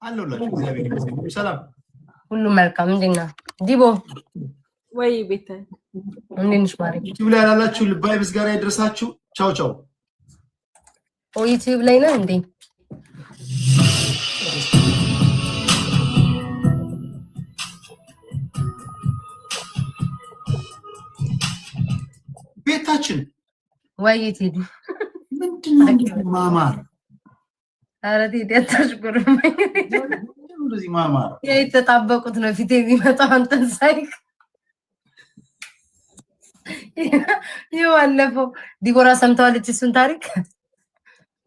አለሁላችሁ እግዚአብሔር ይመስገን ሰላም ሁሉ መልካም እንዴና ዲቦ ወይ ቤተ እንዴንሽ ማሪ ዩቲዩብ ላይ ያላችሁ ልባይ ምስጋና ይድረሳችሁ ቻው ቻው ዩቲዩብ ላይ ነው እንዴ ቤታችን ወይ ዩቲዩብ ምንድነው ማማር አረቲ ደታሽኩሩ እንደዚህ ማማር የተጣበቁት ነው ፊቴ ቢመጣው አንተን ሳይክ ይዋለፈው ዲቦራ ሰምታለች እሱን ታሪክ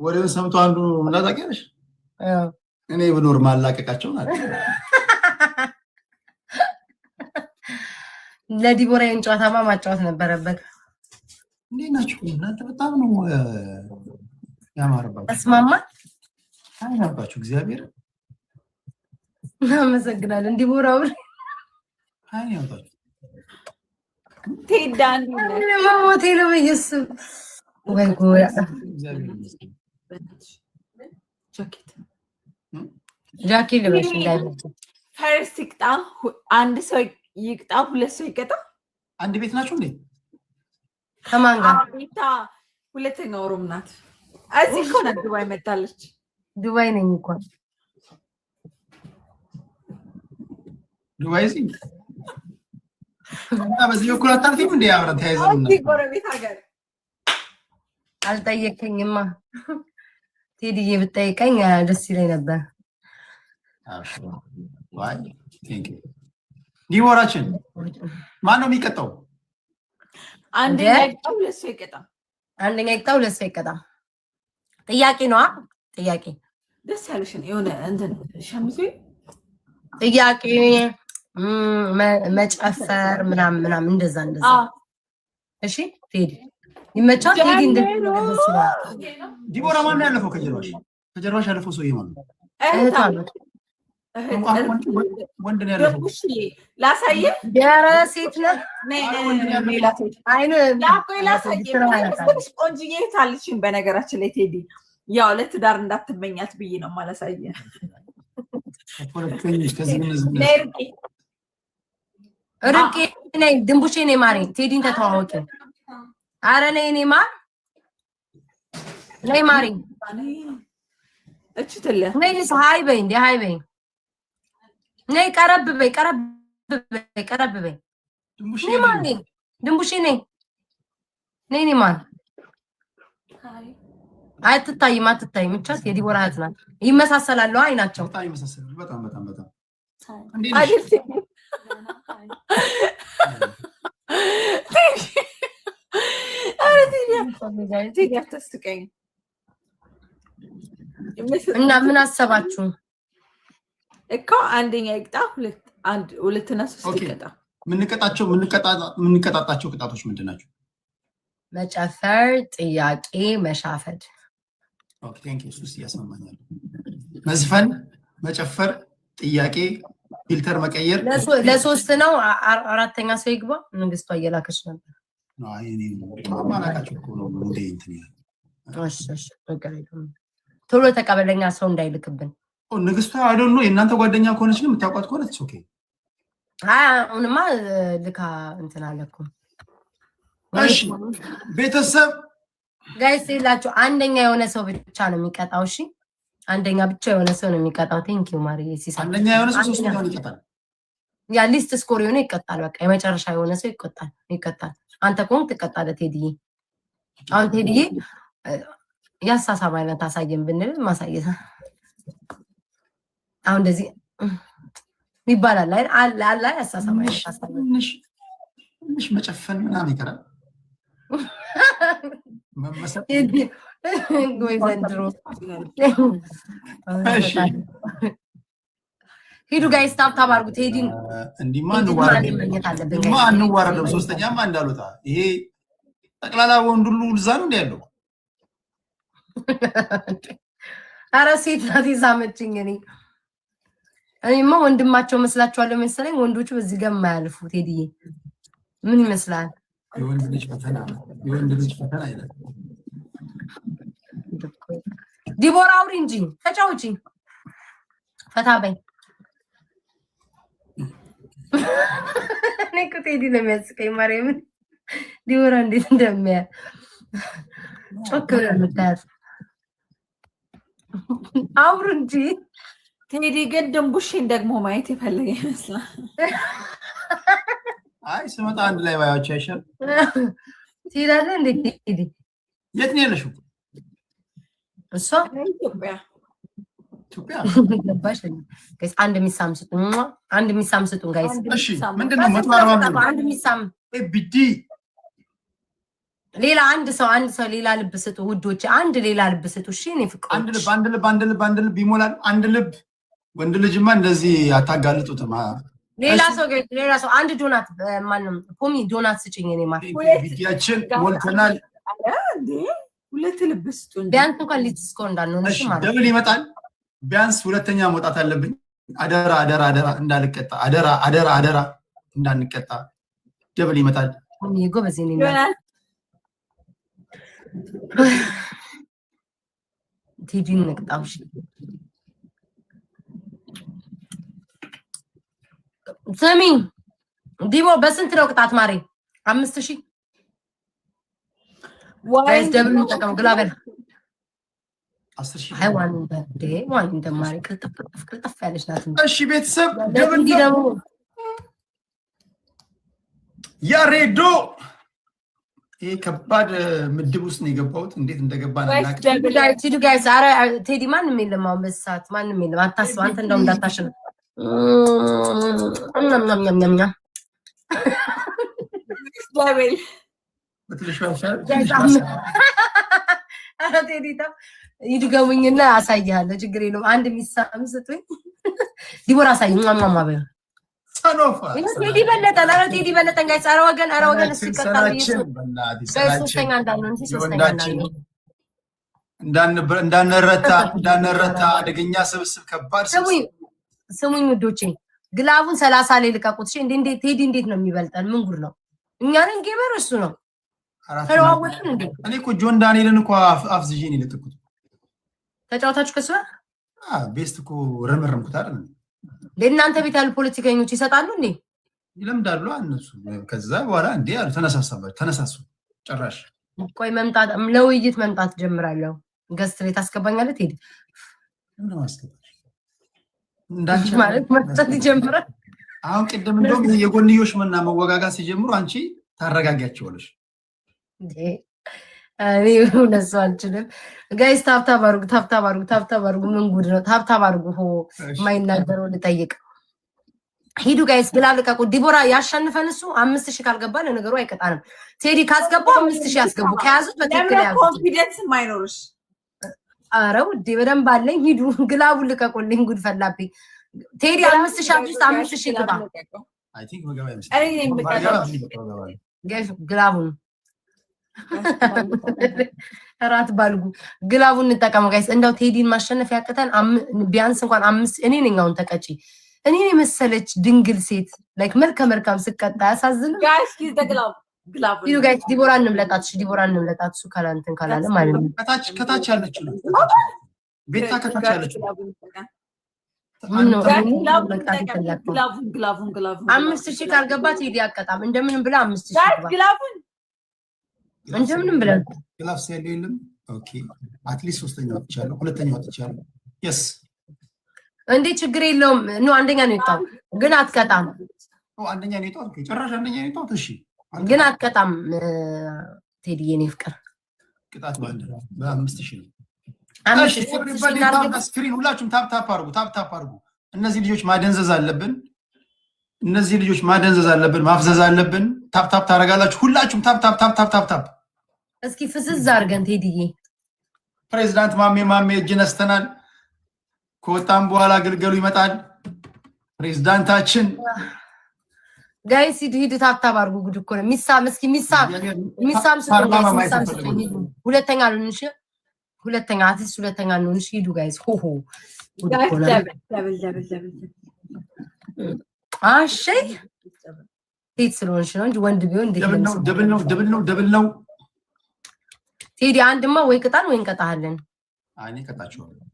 ወሬውን ሰምቶ አንዱ ምን ታውቂያለሽ እኔ ብኖር ማላቀቃቸው ናቸው ለዲቦራ እንጫታማ ማጫወት ነበረበት እንዴ ናችሁ እናንተ በጣም ነው ያማረባችሁ ተስማማ አይናባችሁ እግዚአብሔር እናመሰግናለን ዲቦራው አይናባችሁ ቴዳን ለማሞቴ ነው ኢየሱስ ወይ ጎያ ጃኬት ለበሽ እንዳይመጣ ፈርስት ይቅጣ አንድ ሰው ይቅጣ ሁለት ሰው ይቀጣ አንድ ቤት ናችሁ እንዴ ከማን ጋር አሪታ ሁለተኛው ሩም ናት እዚህ እኮ ናት ዱባይ መጣለች ዱባይ ነኝ እንኳን ዱባይ እዚህ በዚህ በኩል አታርፊም እንዴ አብረን ተያይዘን እዚህ ጎረቤት ሀገር አልጠየከኝማ ቴዲዬ ብጠይቀኝ ደስ ይለኝ ነበር ዋይ ቴንክ ዩ ዲቦራችን ማን ነው የሚቀጣው አንደኛ ይቅጣ ሁለት ሰው ይቀጣ አንደኛ ይቅጣ ሁለት ሰው ይቀጣ ጥያቄ ነው ጥያቄ ደስ ያለሽን የሆነ እንትን ሸምሱ ጥያቄ መጨፈር ምናምን እንደዛ እሺ ቴዲ ይመቻል ቴዲ እንደዚህ ዲቦራ ማን ያለፈው ከጀርባሽ ያለፈው ሰው ይማል ወንድ ነው ያለፈው ላሳየ ያረ ሴት ነው አይኑ ቆንጆዬ ታልሽን በነገራችን ላይ ቴዲ ያው ለትዳር እንዳትመኛት ብዬ ነው ማላሳየ ርቄ ነኝ ድንቡሼ ነኝ ማሪ ቴዲን ተተዋወቂ አረ ነኝ ማር ነይ ማሪ እቺ ተለ ነይ ሃይ በይ እንዴ ሃይ በይ ነይ ቀረብ በይ ድንቡሼ ነይ ማሪ ድንቡሼ ነይ ማር አትታይም ብቻት የዲቦራ እህት ናት ይመሳሰላሉ አይናቸው በጣም ይመሳሰላሉ በጣም አዲስ ቴዲ አታስቀኝ እና ምን አሰባችሁ እኮ አንደኛ ይቅጣ ሁለትና ሶስት ይቀጣ ምንቀጣጣቸው ቅጣቶች ምንድናቸው መጨፈር ጥያቄ መሻፈድ ኦኬ ቴንክ ዩ ሱስ ያስማማኛል መዝፈን መጨፈር ጥያቄ ፊልተር መቀየር ለሶስት ነው አራተኛ ሰው ይግባ ንግስቷ እየላከች ነበር አይ እኔ ማማላካቸው እኮ ነው እንዴ እንትን እሺ ቶሎ ተቀበለኛ ሰው እንዳይልክብን ንግስቷ አይደል ነው የእናንተ ጓደኛ ከሆነች ግን የምታውቋት ከሆነ ኦኬ አሁንማ ልካ እንትን አለኩ እሺ ቤተሰብ ጋይስ ይላችሁ አንደኛ የሆነ ሰው ብቻ ነው የሚቀጣው እሺ አንደኛ ብቻ የሆነ ሰው ነው የሚቀጣው ቴንክ ዩ ማሪ ሲሳ አንደኛ የሆነ ሰው ሶስተኛው ይቀጣል ያ ሊስት ስኮር የሆነ ይቀጣል በቃ የመጨረሻ የሆነ ሰው ይቀጣል አንተ ኮን ተቀጣለ ቴዲዬ አሁን ቴዲዬ ያሳሳብ አይነት አሳየን ብንል ማሳየት አሁን እንደዚህ ይባላል አላ ያሳሳብ አይነት አሳየን ትንሽ መጨፈን ምናምን ይቀራል መመሰጥ ጎይ ዘንድሮ ሂዱ ጋይስ ታፕ አድርጉ ቴዲን እንዲማ አንዋረደም ሶስተኛማ እንዳሉታ ይሄ ጠቅላላ ወንዱሉ ልዛ ነው ያለው አረ ሴት ናት ይዛመችኝ እኔማ ወንድማቸው መስላችኋለሁ መሰለኝ ወንዶቹ በዚህ ጋር የማያልፉ ቴዲዬ ምን ይመስላል የወንድ ልጅ ፈተና አይደለም ዲቦራ አውሪ እንጂ ተጫውጪ ፈታ በይ። እኔ እኮ ቴዲ ነው የሚያስቀኝ ማርያምን። ዲቦራ እንዴት እንደሚያ ጮክ ብለህ የምታያት አውሩ እንጂ። ቴዲ ግን ድንቡሽን ደግሞ ማየት የፈለገ ይመስላል። አይ ስመጣ አንድ ላይ ባያቸው አይሻል? ትሄዳለህ እንዴ ቴዲ? የት ነው ያለሽው? እሷ ኢትዮጵያ ገባሽ? ጋይስ አንድ ሚሳም ስጡን፣ አንድ ሚሳም ስጡን ጋይስ። እሺ ምንድነው 140 አንድ ሚሳም ቢዲ ሌላ አንድ ሰው ሌላ ልብ ስጡ ውዶች፣ አንድ ሌላ ልብ ስጡ። እሺ እኔ ፍቅር አንድ ልብ ይሞላል። አንድ ልብ ወንድ ልጅማ እንደዚህ አታጋልጡትም። ሌላ ሰው አንድ ዶናት ማንም ፖሚ ዶናት ስጭኝ። እኔ ማለት ቢዲያችን ሞልተናል። ሁለት ልብ ስጡን ቢያንስ እንኳን ሊትስኮ እንዳልነው እሺ ማለት ደብል ይመጣል። ቢያንስ ሁለተኛ መውጣት አለብኝ። አደራ እንዳልቀጣ፣ አደራ እንዳንቀጣ። ደብል ይመጣል። ጎበዝ ነኝ ቴዲ ነቅጣው። እሺ ስሚ ዲቦ በስንት ነው ቅጣት ማሬ? 5000 ዋይስ ደብል ተጠቀም ግላበል 10000 ሃይዋን እንደ ዋን እንደማሪ ቅልጥፍ ያለች ናት። እሺ ቤተሰብ ደብል ደግሞ ያሬዶ ይሄ ከባድ ምድብ ውስጥ ነው የገባሁት። እንዴት እንደገባን አናውቅም። ጋይስ አረ ቴዲ ማንም የለም አሁን በሰዓት ማንም የለም። አታስብ አንተ እንደው እንዳታሽን ይድገሙኝና አሳይሃለሁ። ችግር የለውም። አንድ ሚሳም ስጡኝ። ዲቦራ አሳይኝ። ማማማ በይ ቴዲ በለጠ። ኧረ ቴዲ በለጠ ጋይስ። ኧረ ወገን እሱ ይቀጣል። ሶስተኛ እንዳንረታ አደገኛ ስብስብ ከባድ ስሙኝ ውዶቼ፣ ግላቡን 30 ላይ ልቀቁት። እሺ እንዴት ቴዲ እንዴት ነው የሚበልጠን? ምን ጉድ ነው? እኛንን ጌመር እሱ ነው። ተለዋወጥን እንዴ? እኔ እኮ ጆን ዳንኤልን እኮ አፍዝዤን የለቀኩት። ተጫውታችሁ ከሱ ቤስት እኮ ረመረምኩት አይደል? ለእናንተ ቤት ያሉ ፖለቲከኞች ይሰጣሉ እንዴ? ይለምዳሉ እነሱ። ከዛ በኋላ እንዴ አሉ ተነሳሱ። ጭራሽ ቆይ ለውይይት መምጣት ጀምራለሁ። ገስት ላይ ታስገባኛለህ ቴዲ? እንዳንቺ ማለት መጥተት ይጀምራል። አሁን ቅድም እንደውም የጎንዮሽ መና መወጋጋት ሲጀምሩ አንቺ ታረጋጊያቸዋለሽ። እኔ እነሱ አልችልም። ጋይስ ታብታብ አድርጉ። ምን ጉድ ነው? ታብታብ አድርጉ። የማይናገረው ልጠይቅ። ሂዱ ጋይስ ግላብ ልቀቁ። ዲቦራ ያሸንፈን እሱ 5000 ካልገባ ለነገሩ አይቀጣንም። ቴዲ ካስገባው 5000 ያስገቡ። ከያዙት በትክክል ያዙት። ኮንፊደንስ ማይኖርሽ አረ ውዴ በደንብ አለኝ። ሂዱ ግላቡን ልቀቁልኝ። ጉድ ፈላብኝ። ቴዲ 5000 አምስት 5000 ግባ። አይ ቲንክ ጋይስ ግላቡን ራት ባልጉ ግላቡን እንጠቀመው ጋይስ። እንደው ቴዲን ማሸነፍ ያቅተን ቢያንስ እንኳን 5 እኔ ነኝ አሁን ተቀጪ። እኔ የመሰለች ድንግል ሴት ላይክ መልካም ስቀጣ ያሳዝንም ጋይስ። ኪዝ ግላቡ ዩ ጋይስ ዲቦራ እንምለጣት። እሺ ዲቦራ እንምለጣት። እሱ ካላንተን ካላለ ማለት ነው። ከታች ያለችው ነው ቤታ ከታች ያለችው ግላቡን 5000 ካልገባት ቴዲ ያቀጣም። እንደምንም ብላ 5000 ግላቡን እንደምንም ብለን ግላፍ ያለው የለም። ኦኬ አትሊስት ሶስተኛው ወጥቻለሁ፣ ሁለተኛው ወጥቻለሁ። የስ እንዴ ችግር የለውም። ኖ አንደኛ ነው የወጣው ግን አትቀጣም። አንደኛ ነው የወጣው። ኦኬ ጭራሽ አንደኛ ነው የወጣው። እሺ ግን አትቀጣም። ቴዲ የኔ ፍቅር ቅጣት ባንድ በ5000 ነው። ስክሪን ሁላችሁም ታፕ አድርጉ። እነዚህ ልጆች ማደንዘዝ አለብን። ማፍዘዝ አለብን። ታፕ ታደርጋላችሁ ሁላችሁም ታፕ። እስኪ ፍስዝ አድርገን ቴዲዬ። ፕሬዚዳንት ማሜ እጅ ነስተናል። ከወጣም በኋላ ግልገሉ ይመጣል። ፕሬዚዳንታችን ጋይስ ሂድ ታፕ አድርጉ። ጉድ እኮ ነው። ሚሳም ሁለተኛ ልንሽ ሁለተኛ አትስ ሁለተኛ ልንሽ ሂዱ ጋይስ። ሆሆ አሺ ሴት ስለሆንሽ ነው እንጂ ወንድ ቢሆን እንዴት ነው? ደብል ነው። ቴዲ አንድማ ወይ ቅጣን ወይ እንቀጣለን። እኔ እቀጣቸዋለሁ።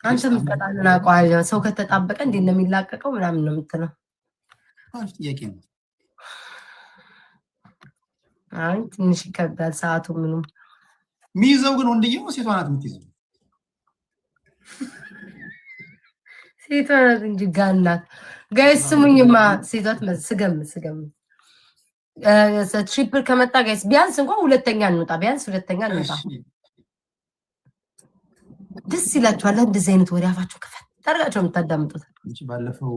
አንተ ምትቀጣልና አውቀዋለሁ። ሰው ከተጣበቀ እንዴት ነው የሚላቀቀው ምናምን ነው የምትለው። አሪፍ ጥያቄ ነው። አይ ትንሽ ይከብዳል ሰዓቱ ምኑም። የሚይዘው ግን ወንድዬው ሴቷ ናት የምትይዘው። ሴቷ ናት እንጂ ጋናት። ጋይስ ስሙኝማ፣ ሴቷት ስገም ትሪፕል ከመጣ ጋይስ ቢያንስ እንኳን ሁለተኛ እንውጣ፣ ቢያንስ ሁለተኛ እንውጣ። ደስ ይላችኋል እንደዚህ አይነት ወሬ አፋችሁ ከፈት ታርጋችሁ የምታዳምጡት። ባለፈው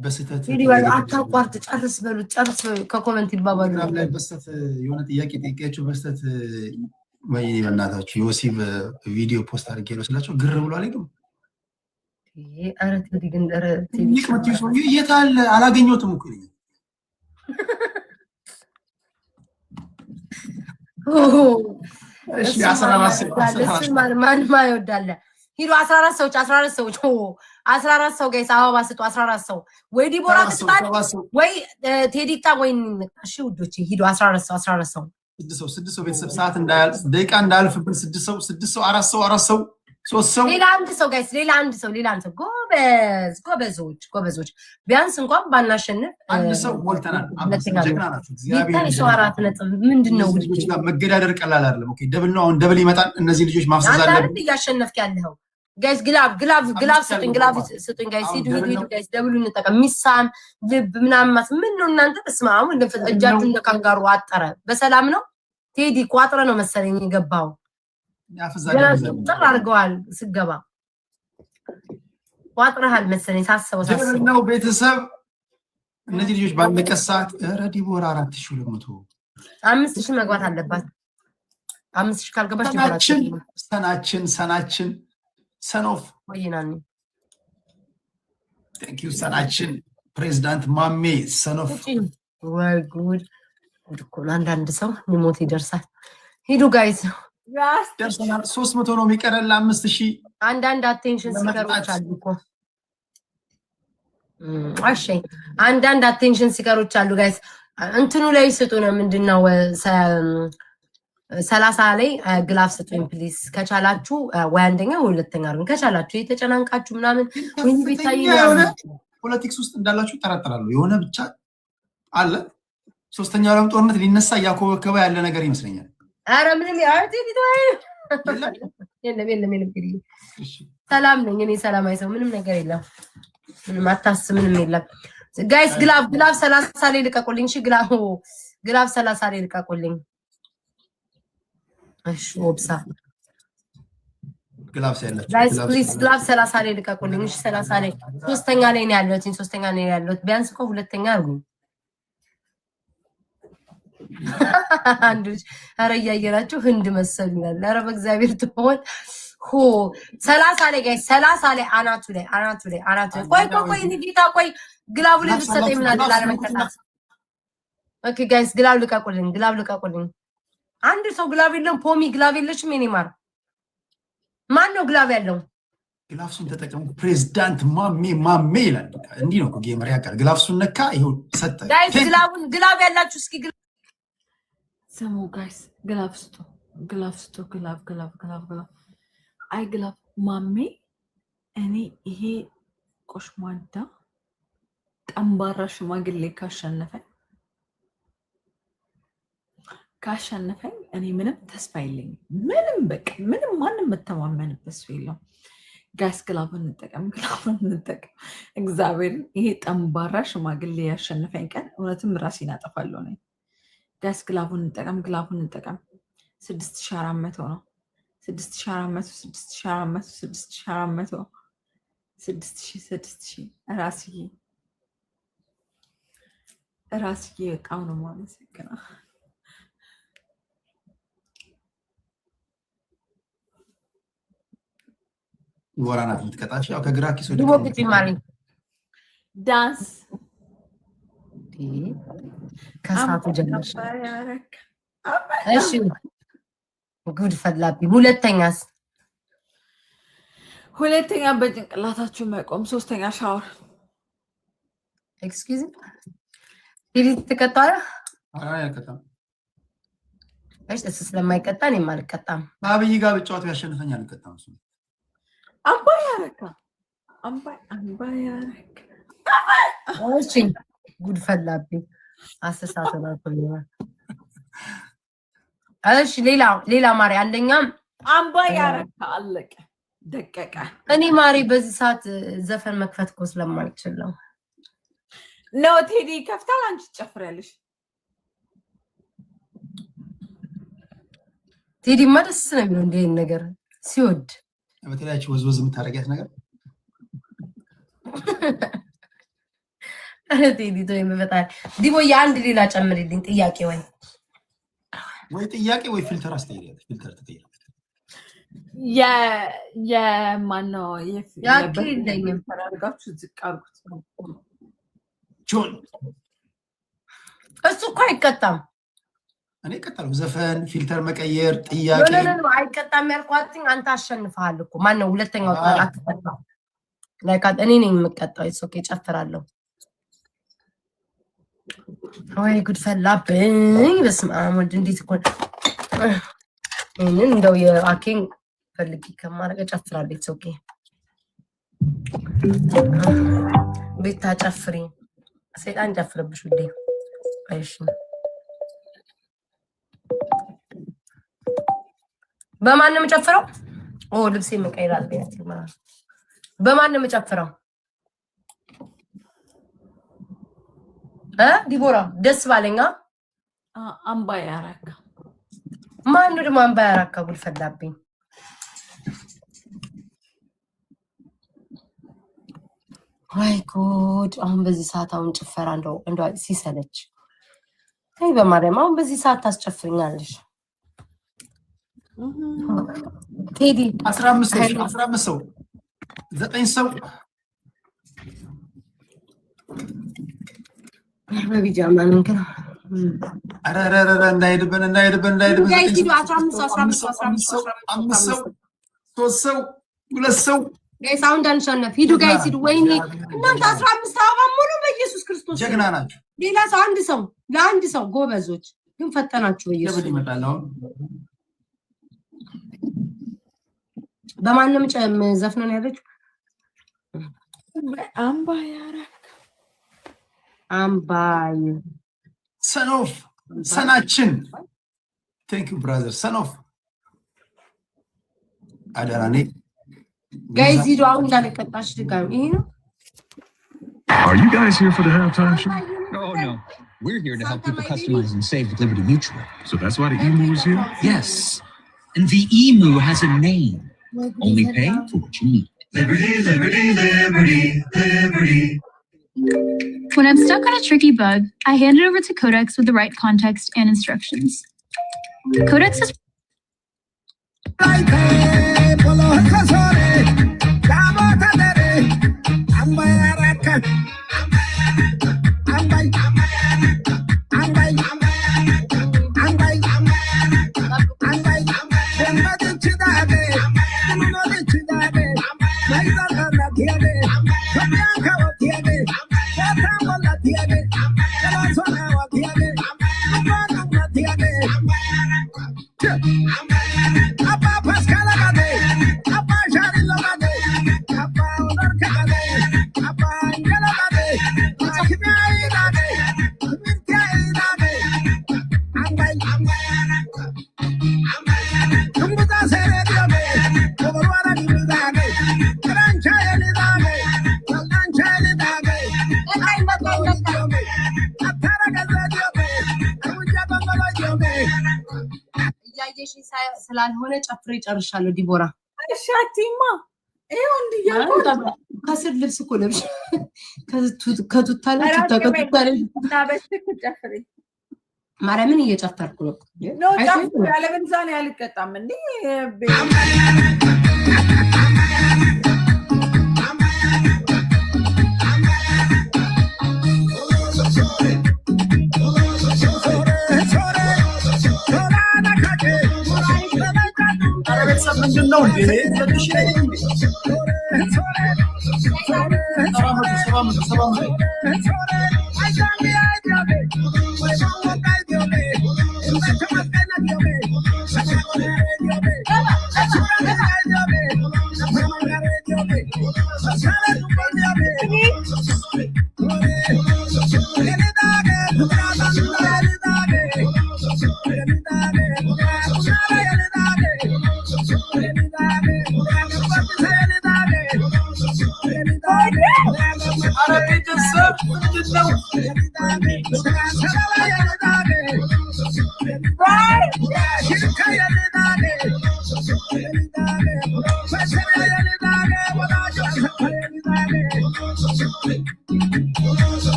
በስተት አታቋርጥ፣ ጨርስ በሉት ከኮመንት ይባባሉ ላይ በስተት የሆነ ጥያቄ ጠይቄያቸው በስተት ወይ በእናታችሁ የወሲብ ቪዲዮ ፖስት አድርጌ ነው ስላቸው ግር ብሎ አልሄዱም። ኧረ ቴዲ ግን የት አለ አላገኘሁትም እኮ ማን ይወዳል? ሂዱ 14 ሰዎች 14 ሰው ጋይስ አበባ ስጡ። 14 ሰው ወይ ዲቦራ ትስጣል ወይ ቴዲታ ወይ እሺ ውዶች ሂዱ 14 ሰው 6 ሰው ቤተሰብ ሰዓት እንዳያልፍ ደቂቃ እንዳያልፍብን 6 ሰው 4 ሰው 3 ሰው ሌላ አንድ ሰው ጋይስ ሌላ አንድ ሰው ጎበዞች ቢያንስ እንኳን ባናሸንፍ አንድ ሰው ሞልተናል። ጀግና ናችሁ። እግዚአብሔር ሰው 4 ነጥብ ምንድነው ልጆች ጋር መገዳደር ቀላል አይደለም። ኦኬ ደብል ነው። አሁን ደብል ይመጣል። እነዚህ ልጆች ማፍሰዝ አለብን። አንተ እያሸነፍክ ያለው ጋይስ ግላቭ ስጡኝ ጋይስ ሂዱ ጋይስ ደብሉ እንጠቀም። ሚሳም ልብ ምናምን ምን ነው እናንተ ተስማሙ። እጃችሁ እንደ ካንጋሩ አጠረ። በሰላም ነው ቴዲ ቋጥረ ነው መሰለኝ የገባው። ጥር አድርገዋል ስገባ ቋጥረሃል መሰለኝ ሳስበው ነው ቤተሰብ። እነዚህ ልጆች ባለቀ ሰዓት ኧረ ዲቦራ 4200 5000 መግባት አለባት። 5000 ካልገባች ሰናችን ሰኖፍ ወይናኒ ቴንክ ዩ ሰናችን ፕሬዝዳንት ማሜ ሰኖፍ ወይ ጉድ እኮ አንዳንድ ሰው ሊሞት ይደርሳል። ሂዱ ጋይስ ደርሰናል። 300 ነው የሚቀረን ለ5000 አንዳንድ አቴንሽን ሲከሮች አሉ እኮ እሺ አንዳንድ አቴንሽን ሲከሮች አሉ ጋይስ እንትኑ ላይ ስጡ ነው ምንድነው 30 ላይ ግላፍ ስጡኝ ፕሊዝ ከቻላችሁ ወይ አንደኛ ወይ ሁለተኛ አርጉ ከቻላችሁ የተጨናንቃችሁ ምናምን ወይ ቢታይ ነው ፖለቲክስ ውስጥ እንዳላችሁ ተራጠራለሁ የሆነ ብቻ አለ ሶስተኛው ዓለም ጦርነት ሊነሳ ያኮበከበ ያለ ነገር ይመስለኛል። አረ ምንም ያርቲ ዲታይ የለም ሰላም ነኝ እኔ ሰላማዊ ሰው ምንም ነገር የለም ምንም አታስብ ምንም የለም ጋይስ ግላፍ 30 ላይ ልቀቁልኝ እሺ ግላፍ 30 ላይ ልቀቁልኝ እሺ ኦብሳ ግላፍ ያላችሁ ጋይስ ፕሊዝ ግላፍ 30 ላይ ልቀቁልኝ እሺ 30 ላይ ሶስተኛ ላይ ነው ያለሁት ቢያንስ እኮ ሁለተኛ አርጉ አንዱ አረ ያየራችሁ ህንድ መሰሉኛል። አረ በእግዚአብሔር ትሆን ሆ 30 ላይ ጋይስ 30 ላይ አናቱ ላይ ቆይ ንዲታ ቆይ ግላቡ ላይ ተሰጠኝ ምን አለ ለመከታት ኦኬ ጋይስ ግላብ ልቀቁልኝ አንድ ሰው ግላብ የለም ፖሚ ግላብ የለሽም የኔ ማር ማን ነው ግላብ ያለው ግላፍሱን ተጠቀሙ ፕሬዝዳንት ማሜ ይላል እንዲህ ነው ጌመር ያቀር ግላፍሱን ነካ ይሄው ሰጠ ጋይስ ግላብ ያላችሁ እስኪ ሰሙ ጋይስ ግላፍ ስጡ ግላፍ አይ ግላፍ ማሜ እኔ ይሄ ቆሽማዳ ጠንባራ ሽማግሌ ካሸነፈኝ እኔ ምንም ተስፋ የለኝም ምንም ማንም መተማመንበት ሰው የለም ጋይስ ግላፉን እንጠቀም እግዚአብሔር ይሄ ጠንባራ ሽማግሌ ያሸነፈኝ ቀን እውነትም ራሴን አጠፋለሁ ነኝ ጋይስ ግላፉን እንጠቀም 6400 ነው 6400 ራስዬ በጣም ነው የማመሰግነው ወራናት ምትቀጣሽ ያው ከግራ ኪስ ወደ ዳንስ ከሳቱ ጀመርሽ እሺ ጉድ ፈላብኝ ሁለተኛ በጭንቅላታችሁ መቆም ሶስተኛ ሻወር ኤክስኪውዝ ዲሊት ተቀጣለ ያልቀጣም እሺ ስለማይቀጣ እኔም አልቀጣም አብይ ጋር ብቻው ያሸንፈኛል አልቀጣም እሱ አምባይ አረካ እሺ ጉድ ፈላብኝ አሰሳተናኩኝ እሺ ሌላ ማሪ አንደኛ አምባይ አረካ አለቀ ደቀቀ እኔ ማሪ በዚህ ሰዓት ዘፈን መክፈት እኮ ስለማልችል ነው ቴዲ ከፍታል አንቺ ትጨፍሪያለሽ ቴዲ ማደስ ነው የሚለው እንደ ነገር ሲወድ በተለያችሁ ወዝወዝ የምታረጋት ነገር ቴዲ ተይ መፈታል ዲቦ ያንድ ሌላ ጨምርልኝ ጥያቄ ወይ ጥያቄ ወይ ፊልተር አስተያየት ፊልተር ተጠይቅ ማነው ያኪልኝ ተራጋችሁ ዝቃርኩት ጆን እሱ እኮ አይቀጣም እኔ ቀጣሉ ዘፈን ፊልተር መቀየር ጥያቄ ነው አይቀጣም ያልኳትኝ አንተ አሸንፈሃል እኮ ማን ነው ሁለተኛው ቃል አትቀጣው ላይክ እኔ ነኝ የምቀጣው እሱ ኦኬ ጨፍራለሁ ወይ ጉድ ፈላብኝ በስመ አብ ወልድ እንዴት እኮ እኔን እንደው የአኬን ፈልጊ ከማረገ ጨፍራለሁ ኦኬ ቤታ ጨፍሪ ሰይጣን ጨፍርብሽ ውዴ አይሽ በማንም ጨፍረው ልብሴ መቀየራል ቢያትማ በማንም ጨፍረው ዲቦራ ደስ ባለኛ አምባይ አረካ ማን ነው አምባይ አረካ ጉድ ፈላብኝ ወይ ጉድ አሁን በዚህ ሰዓት አሁን ጭፈራ እንደው ሲሰለች አይ በማርያም አሁን በዚህ ሰዓት ታስጨፍኛለሽ ቴዲ 15 ሰው 9 ሰው በቢጃማ ነው ግን አራራራ እንዳይደበን ጋይስ 15 ሰው 2 ሰው ጋይስ አሁን እንዳንሸነፍ ሂዱ ጋይስ ሂዱ ወይኔ እናንተ 15 አበባ ሙሉ በኢየሱስ ክርስቶስ ጀግና ናችሁ ሌላ ሰው ለአንድ ሰው ጎበዞች ግን ፈተናችሁ በኢየሱስ ይመጣለው በማንም ዘፍነን ያለች አምባይ አረካ አምባይ ሰኖፍ ሰናችን ቴንክ ዩ ብራዘር ሰኖፍ አዳራኔ ጋይስ ሂዱ አሁን እንዳልቀጣሽ ድጋሚ ይሄ ነው Are you guys here for the halftime show? Oh, no. We're here to help people customize and save with Liberty Mutual. So that's why the emu is here? Yes. And the emu has a name. Only pay for what you need. Liberty, liberty, liberty, liberty. When I'm stuck on a tricky bug, I hand it over to Codex with the right context and instructions. Codex is ስላልሆነ ጨፍሬ ጨርሻለሁ ዲቦራ አሻቲማ ይሄው እንዲያቆ ከስር ልብስ እኮ ለብሽ ከቱታለ ተከቱታለ ታበስክ ጨፍሬ ማርያምን እየጨፈርኩ ነው ነው ጨፍሬ ያለበዛኔ ያልቀጣም እንዴ ምንድነው እንዴ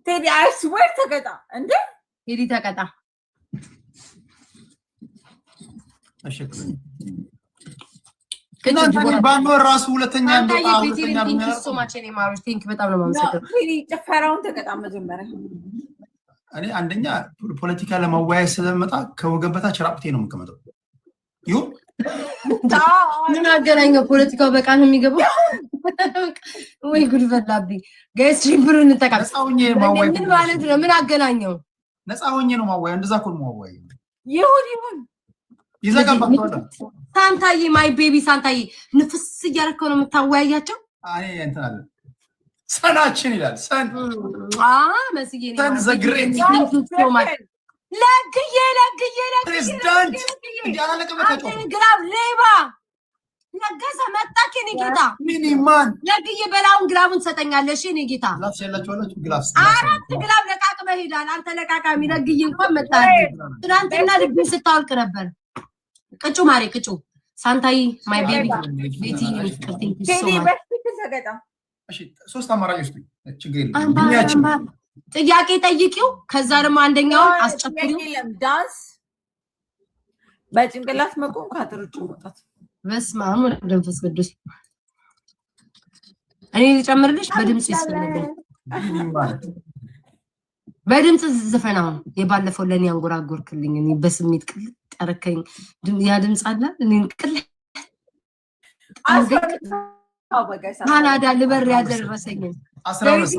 Teddy, I swear to God, and then Teddy takata. ባንወር ራሱ ሁለተኛ እንደጣ ሁለተኛ ሶ ማች እኔ ማሩሽ ቲንክ በጣም ነው ማመሰግነው። ቴዲ ጨፈራውን ተቀጣ መጀመሪያ እኔ አንደኛ ፖለቲካ ለማወያየት ስለመጣ ከወገብ በታች ራቁቴ ነው የምቀመጠው። ይሁን ምን አገናኘው? ፖለቲካው በቃ ነው የሚገባው። ወይ ጉድ ፈላብኝ። ጋይስ ጅምሩን እንጠቃም። ምን ማለት ነው? ምን አገናኘው? ነፃ ሆኜ ነው ማወያየው። እንደዛ እኮ ነው ማወያየው። ይሁን ይዘጋባታል። ሳንታዬ ማይ ቤቢ ሳንታዬ ንፍስ እያደረከው ነው የምታወያያቸው። አይ እንትን አለ ሰናችን ይላል ሰን መስዬ ነው ሰን ዘግሬት ለግዬ ፕሬዝዳንት እንዲያላለቀበታቸው ግራብ ሌባ ነገሰ መጣክ የኔ ጌታ ሚኒማን ለግዬ በላውን ግራቡን ትሰጠኛለሽ የኔ ጌታ። ግላፍስ ያላችሁ አላችሁ ግላፍስ አራት ግላብ ለቃቅመህ ሄዳል። አንተ ለቃቃሚ ለግዬ እንኳን መጣ ትናንትና ልብን ስታወልቅ ነበር። ቅጩ ማሬ ቅጩ ሳንታይ ማይ ቤቢ ቤቲ ፍቅርቲንግ ሶ ማች እሺ ሶስት አማራጮች ችግር የለም። ጥያቄ ጠይቂው ከዛ ደግሞ አንደኛው አስጨፍሪው ዳንስ በጭንቅላት መቆም ካጥሩጭ መውጣት በስመ አብ ወመንፈስ ቅዱስ እኔ ልጨምርልሽ በድምጽ ይስፈልጋል በድምጽ ዘፈናው የባለፈው ለኔ አንጎራጎርክልኝ እኔ በስሜት ቅል ጠረከኝ ያ ድምጽ አለ እኔ ቅል ካናዳ ልበር ያደረሰኝ 12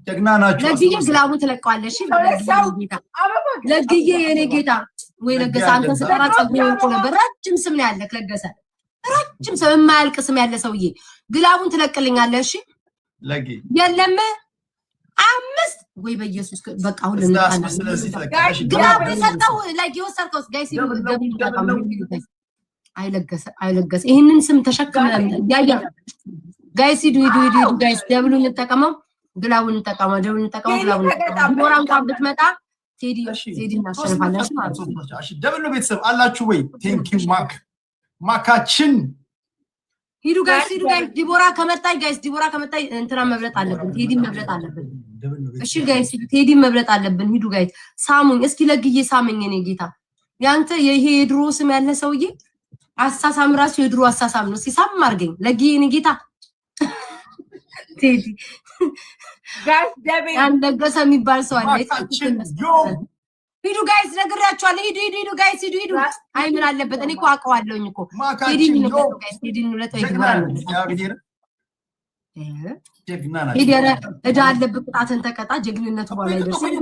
ጀግና ናችሁ። ለግዬ ግላቡን ትለቀዋለሽ ለግዬ የኔ ጌታ ወይ ለገሰ አንተ ስጠራ ጸጉር እኮ ነበር ረጅም ስም ነው ያለክ ለገሰ ረጅም ስም የማያልቅ ስም ያለ ሰውዬ ግላቡን ትለቅልኛለሽ እሺ ለጊ የለም አምስት ወይ በኢየሱስ በቃ ሁሉ ግላቡ ሰጣው ላይ ይወሰርከው ጋይስ አይለገሰ ይሄንን ስም ተሸክመን ያያ ጋይስ ሂዱ ጋይስ ደብሉን እንጠቀመው ግላቡን እንጠቀመው ደብሉን እንጠቀመው ግላቡን ሞራን እንኳን ብትመጣ ቴዲ እናሸንፋለን ማለት ነው። እሺ ደብሉ ቤተሰብ አላችሁ ወይ? ቴንክ ዩ ማካችን ሂዱ ጋይስ ዲቦራ ከመጣይ ጋይስ ዲቦራ ከመጣይ እንትና መብለጥ አለብን ቴዲ መብለጥ አለብን። እሺ ጋይስ ቴዲ መብለጥ አለብን። ሂዱ ጋይስ ሳሙኝ እስኪ ለግዬ ሳመኝ እኔ ጌታ ያንተ ይሄ የድሮ ስም ያለ ሰውዬ አሳሳም ራሱ የድሮ አሳሳም ነው። ሲሳም አርገኝ ለግዬ እኔ ጌታ ቴዲ ጋይስ ደቤ አንደገሰ የሚባል ሰው አለ። ሂዱ ጋይስ ነግራችኋለሁ። ሂዱ ጋይስ ሂዱ። አይ ምን አለበት እኔ እኮ አውቀዋለሁኝ እኮ ቴዲ ነው ጋይስ ቴዲ ነው ለታይ ይባላል። ሂድ ያለ እዳ አለበት ቅጣትን ተቀጣ ጀግንነቱ በኋላ ይደርሳል።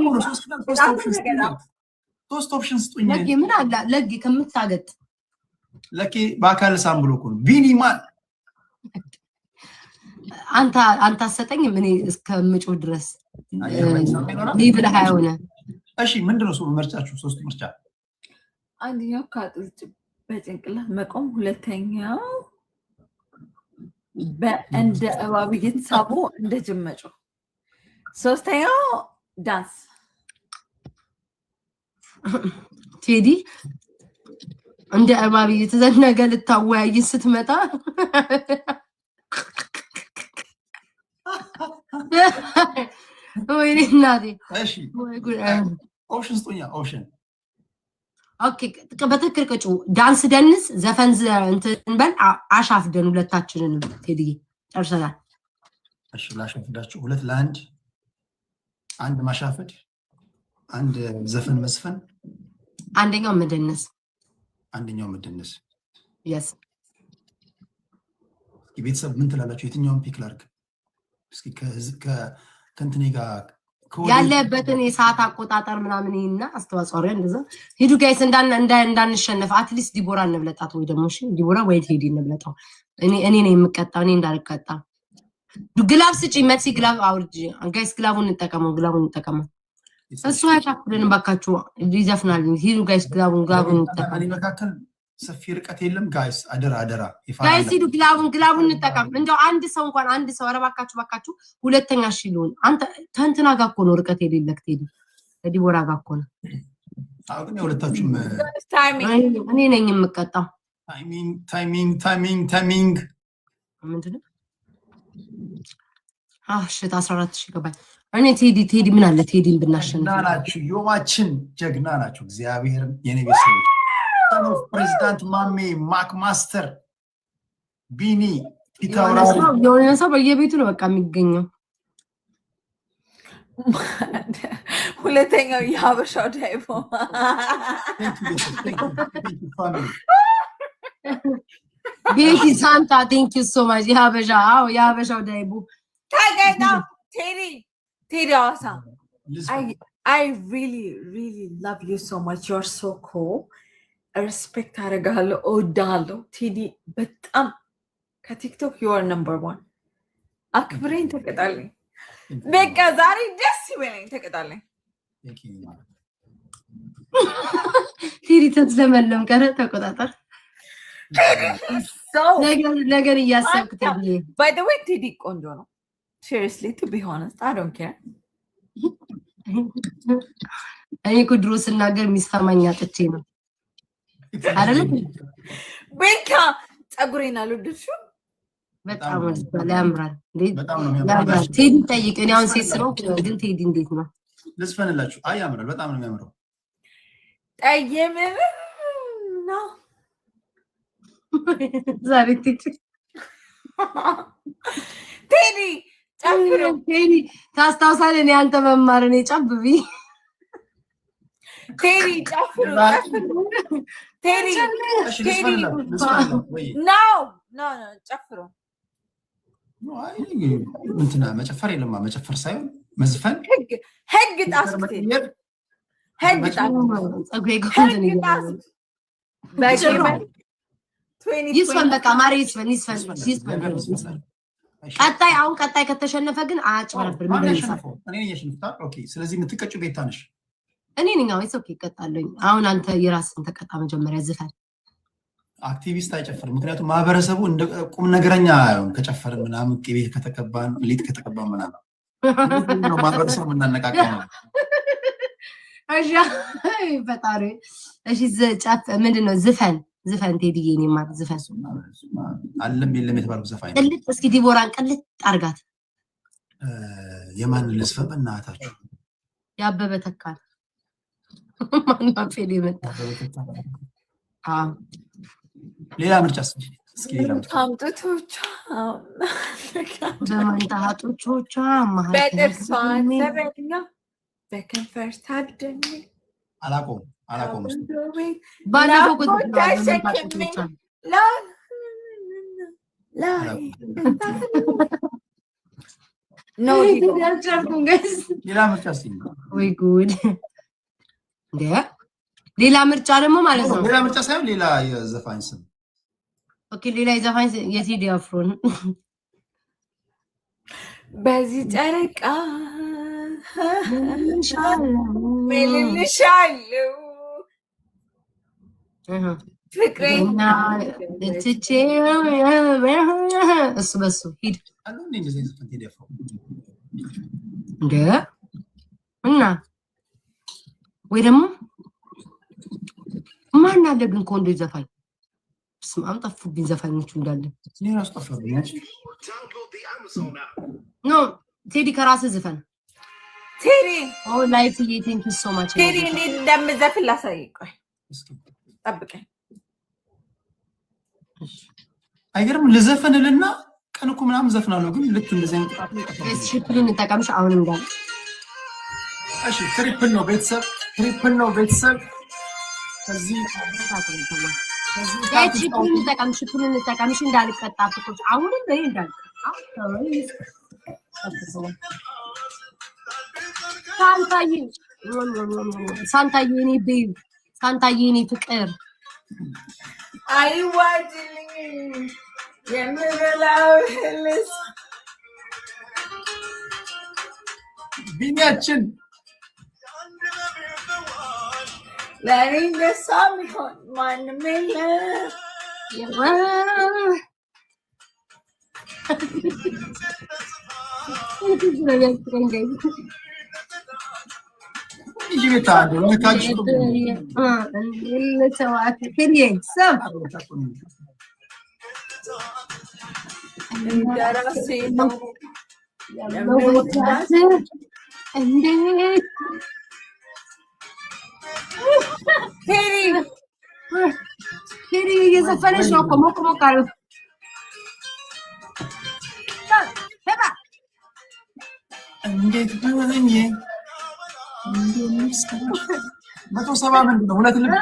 ሶስት ኦፕሽን ስጡኝ። ለጊ ምን አለ ለጊ ከምታገጥ ለኪ በአካል ሳም ብሎ እኮ ቢኒማን አንተ አሰጠኝ ምን እስከምጮህ ድረስ ሊብላ ሃይሆነ እሺ ምንድነው ሶ ምርጫችሁ? ሶስት ምርጫ አንደኛው ካጥልጭ በጭንቅላት መቆም፣ ሁለተኛው በእንደ እባብ እየተሳቡ እንደ ጅመጮ፣ ሶስተኛው ዳንስ። ቴዲ እንደ እባብ እየተዘነገ ልታወያይ ስትመጣ ወይኔ እናቴ እሺ ኦፕሽን ስጡኛ ኦፕሽን ኦኬ በትክክል ቅጩ ዳንስ ደንስ ዘፈን እንትን በል አሻፍደን ሁለታችንን ቴዲ ጨርሰናል። እሺ ላሻፍዳችሁ 2-1 አንድ ማሻፈድ አንድ ዘፈን መስፈን አንደኛው መደነስ yes ቤተሰብ ምን ትላላችሁ? የትኛውን ፒክ ላድርግ? እስኪ ከእንትኔ ጋር ያለበትን የሰዓት አቆጣጠር ምናምን ይሄና አስተዋጽኦ አረ እንደዛ ሂዱ ጋይስ እንዳንሸነፍ አትሊስት ዲቦራ እንብለጣት ወይ ደግሞ እሺ ዲቦራ ወይ ቴዲ እንብለጣው እኔ ነኝ የምቀጣው እኔ እንዳልቀጣ ግላብ ስጪ መክሲ ግላብ አውርጂ ጋይስ ግላቡን እንጠቀመው እሱ አይታኩልን ባካችሁ ይዘፍናል ሂዱ ጋይስ ግላቡን እንጠቀም እኔ መካከል ሰፊ ርቀት የለም ጋይስ አደራ ጋይስ ሂዱ ግላቡን እንጠቀም እንደው አንድ ሰው አረ ባካችሁ ሁለተኛ ሽሉን አንተ ተንትና ጋር እኮ ነው ርቀት የሌለክ ቴዲ ዲቦራ ጋር እኮ ነው አሁን የሁለታችሁም እኔ ነኝ የምቀጣው ታይሚንግ ምንድነው ሽት 14000 ገባይ እኔ ቴዲ ምን አለ ቴዲን ብናሸንፍ ናችሁ ዮማችን ጀግና ናችሁ እግዚአብሔርን የኔ ቤተሰቦች ፕሬዝዳንት ማሜ ማክ ማስተር ቢኒ ፒታውራሪ የሆነ ሰው በየቤቱ ነው በቃ የሚገኘው ሁለተኛው የሀበሻው ዳይቦ ቤቲ ሳንታ ቴንክ ዩ ሶ ማች የሀበሻው ዳይቦ ታገና ቴዲ አዋሳ I really love you so much. You're so cool. Respect አረጋለሁ እወዳለሁ ቴዲ በጣም ከቲክቶክ you are number 1 አክብረኝ ተቀጣለኝ በቃ ዛሬ ደስ ይበለኝ ተቀጣለኝ ቴዲ ተዘመለም ቀረ ተቆጣጣር ነገር እያሰብክ ቴዲ by the way ቴዲ ቆንጆ ነው seriously to be honest I don't care እኔ ድሮ ስናገር የሚሰማኝ አጥቼ ነው አይደለም በቃ ጸጉሬን አልወደድሽው በጣም ያምራል ያምራል ቴዲ ጠይቅ እኔ አሁን ሴት ነው ግን ቴዲ እንዴት ነው ልስፈንላችሁ አይ ያምራል በጣም ነው የሚያምረው ጠየም ነው ዛሬ ቴዲ ታስታውሳለህ እኔ አንተ መማር እኔ ጨብቢ ቴዲ ጨፍሩ ቴዲ no ጨፍሩ እንትና መጨፈር የለማ መጨፈር ሳይሆን መዝፈን ህግ ጣስኩት ህግ ጣስኩት ይስፈን በቃ ማሪ ይስፈን ቀጣይ ከተሸነፈ ግን አጭበረብር ምን ይሰፋው እኔ እየሽንፍታ ኦኬ ስለዚህ የምትቀጩ ቤታ ነሽ እኔ ነኝ አሁን ኦኬ ቀጣለኝ አሁን አንተ የራስን ተቀጣ መጀመሪያ ዝፈን አክቲቪስት አይጨፍር ምክንያቱም ማህበረሰቡ እንደ ቁም ነገረኛ አይሆን ከጨፈር ምናምን ቅቤ ከተቀባን ሊጥ ከተቀባን ምናምን ነው ማህበረሰቡ እናነቃቀው ነው አሻ ፈጣሪ እሺ ጫፍ ምንድነው ዝፈን ቴዲዬ እኔ ማለት ዝፈን አለም የለም የተባለው ዘፋኝ ቅልጥ እስኪ ዲቦራን ቅልጥ አርጋት የማን ልስፈ በእናታችሁ ያበበ ተካል ማን ፌል ይመጣ ሌላ ምርጫ እስኪ ሌላ ምርጫ ታምጡቶቿ በማንታቶቿ በጥርሷ ሰበኛ በከንፈር ታደኝ አላቆም ባላቆ ሌላ ምርጫ ወይ ጉድ ሌላ ምርጫ ደግሞ ማለት ነው ሌላ ምርጫ ሳይሆን ሌላ የዘፋኝ ስም ኦኬ ሌላ የዘፋኝ የቴዲ አፍሮን በዚህ ጨረቃ መልልሻለሁ ፍቅሬና ትቼ እሱ በሱ ሂድ እንደ እና ወይ ደግሞ ማን አለ ግን ኮንዶ ዘፋኝ ስማም ጠፉብኝ ዘፋኞቹ እንዳለ እኔ ራስ ጠፋብኝ ኖ ቴዲ ከራስ ዘፈን ቴዲ ኦ ላይፍ ዩ ቴንክ ዩ ሶ ማች ቴዲ እንዴት እንደምዘፍን ላሳይህ ቆይ ጠብቀኝ አይገርም ልዘፈንልና ቀን እኮ ምናምን ዘፍናለሁ ግን ልክ እንደዚህ አይነት ጣጣ ነው እሺ ፕሊን ተቀምሽ አሁን እንዳል እሺ ትሪፕል ነው ቤተሰብ ከዚህ ፕሊን ተቀምሽ እንዳልቀጣ ፍቅር አሁንም ነው እንዳልቀጣ ሳንታዬ እኔ ቤብ ሳንታዬ እኔ ፍቅር አይዋጅልኝ የምበላው ልስ ቢኒያችን ለኔ ደሳ ሚሆን ማንም የለም ቴዲ እየዘፈነች ነው እኮ ሞቅ ሞቅ አሉ እንዴት ብለኝ 170 ምንድን ነው? ሁለት ልብ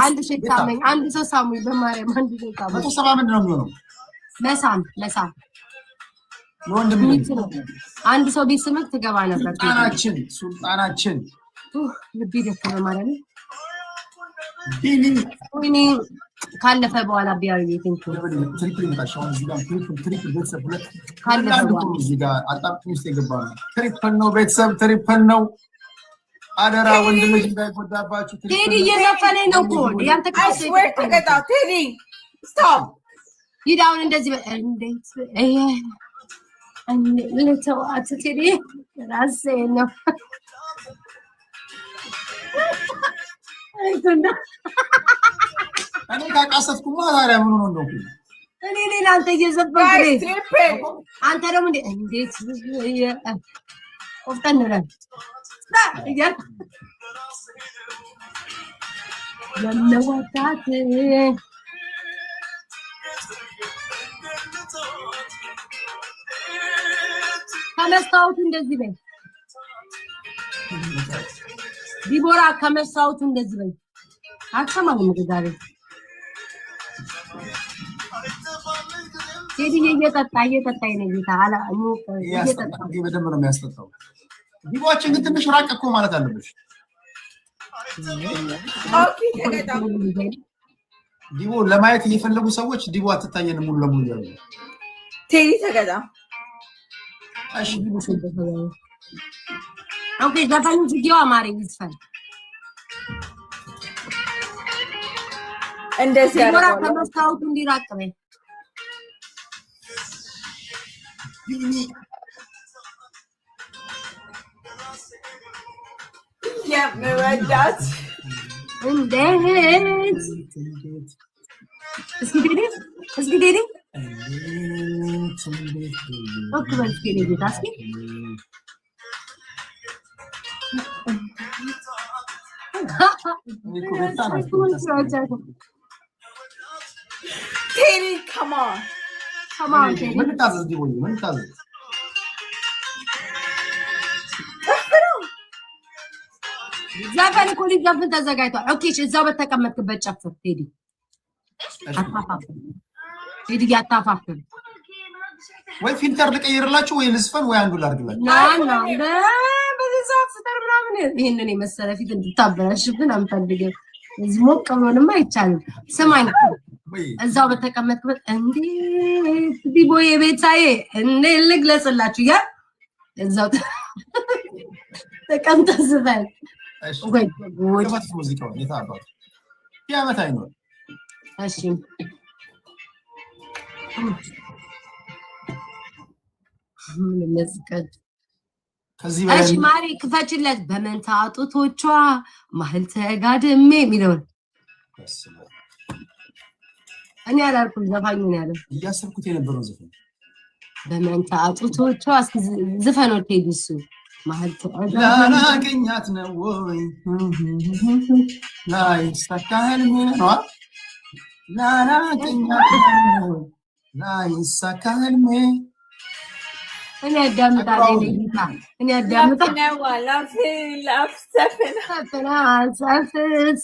አንድ ሺህ ሳመኝ አንድ ሰው ሳሙኝ በማርያም አንድ ሰው ሳሙኝ 170 ምንድን ነው የሚሆነው? ለሳም ለወንድም አንድ ሰው ቢስምክ ትገባ ነበር። ሱልጣናችን ልብ ይደክመ ማለት ነው። ቢኒ ወይኔ ካለፈ በኋላ ቢያዩ የትንኩ ትሪፕል ይመጣሻው እዚህ ጋር ትሪፕል ቤተሰብ ሁለት ካለፈ በኋላ እዚህ ጋር አጣብቂኝ ውስጥ የገባ ነው። ትሪፕል ነው ቤተሰብ ትሪፕል ነው። አደራ ወንድ ልጅ እንዳይጎዳባችሁ። ቴዲ እየዘፈነ ነው እኮ ያንተ ካሴ ተቀጣ ቴዲ ስቶፕ ይዳውን እንደዚህ እንዴት ለተዋት ቴዲ ራሴ ነው እኔ ካቃሰትኩማ ታዲያ ምን ሆኖ ነው? እኔ አንተ እየዘፈንክ አንተ ደግሞ እንዴት ቆፍጠን ነው ለነዋታት ከመስታወቱ እንደዚህ በይ ዲቦራ ከመስታወቱ እንደዚህ በይ አትሰማም ዛሬ ቴዲ እየጠጣ ነው ጌታ አላ እየጠጣ በደንብ ነው የሚያስጠጣው። ዲቦችን ግን ትንሽ ራቅ እኮ ማለት አለብሽ። ኦኬ ተቀጣ ዲቦ ለማየት እየፈለጉ ሰዎች ዲቦ አትታየንም ሙሉ ለሙሉ ያሉ ቴዲ ተቀጣ። እሺ ዲቦ ኦኬ ዘፈኑ ቪዲዮ አማርኛ ይዝፈን እንደዚህ ዲቦራ ከመስታወቱ እንዲራቅ በይ ቢኒ የምወዳት እንዴት እስኪ ቴዲ ኦኬ በስኪ ጌታ እስኪ ቴዲ come on ቴዲ ምን ታዘዝ ዲቦ ምን ታዘዝ ዘፈን እኮ ሊዘፍን ተዘጋጅቷል። ኦኬ እዛው በተቀመጥክበት ጨፍር ቴዲ ቴዲ ያታፋፍር ወይ ፊልተር ልቀይርላችሁ ወይ ልዝፈን ወይ አንዱ ላድርግላችሁ። ና በዚህ ሰዓት ስተር ምናምን ይሄንን የመሰለ ፊት እንድታበላሽብን አንፈልግም። እዚህ ሞቅ ብሎንማ አይቻልም። ስማኝ እዛው በተቀመጥክበት እንዴት ዲቦዬ ቤታዬ እንዴት ልግለጽላችሁ ያ እዛው ተቀምጠህ ዝፈን። እሺ ወይ ከፈት ሙዚቃው የታባቱ ያመት አይኖር እሺ ምን መስቀል ከዚህ በላይ እሺ ማሪ ክፈችለት በመንታ ጡቶቿ ማህል ተጋድሜ የሚለውን እኔ አላልኩም ዘፋኙ ነው ያለው። እያሰብኩት የነበረው ዘፈን በመንታ ጡቶቿ እስኪ ዘፈኖች ቴዲሱ ማህል ላላገኛት ነው ወይ ላይ ሰካል ነው ላላገኛት ነው ላይ ሰካል እኔ አዳምጣለሁ ጌታ እኔ አዳምጣለሁ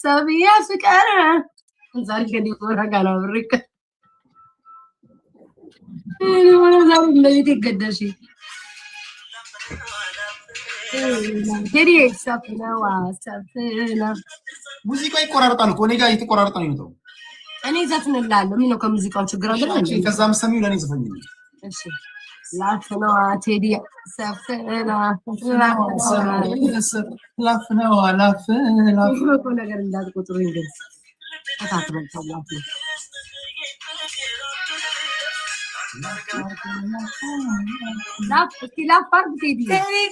ሰብያ ፍቅር ዛሬ ወራጋና ብርክ ዛሬ ለቤት ይገደሽ ቴዲ ሰፍነዋ ሰፍና ሙዚቃ ይቆራርጣል እኮ እኔ ጋር እየተቆራረጠ ነው የሚመጣው። እኔ ዘፍንላለሁ። ምን ነው ከሙዚቃው ችግር አለ እንዴ? ከዛ ምሰሚው ለኔ ዘፈኝ። እሺ ላፍነዋ ቴዲ ሰፍና ላፍነዋ ላፍነዋ ነገር እንዳትቆጥሩ እንግዲህ አታጥበል ተዋት ላፍ እስኪ ላፍ አድርግ ቴዲ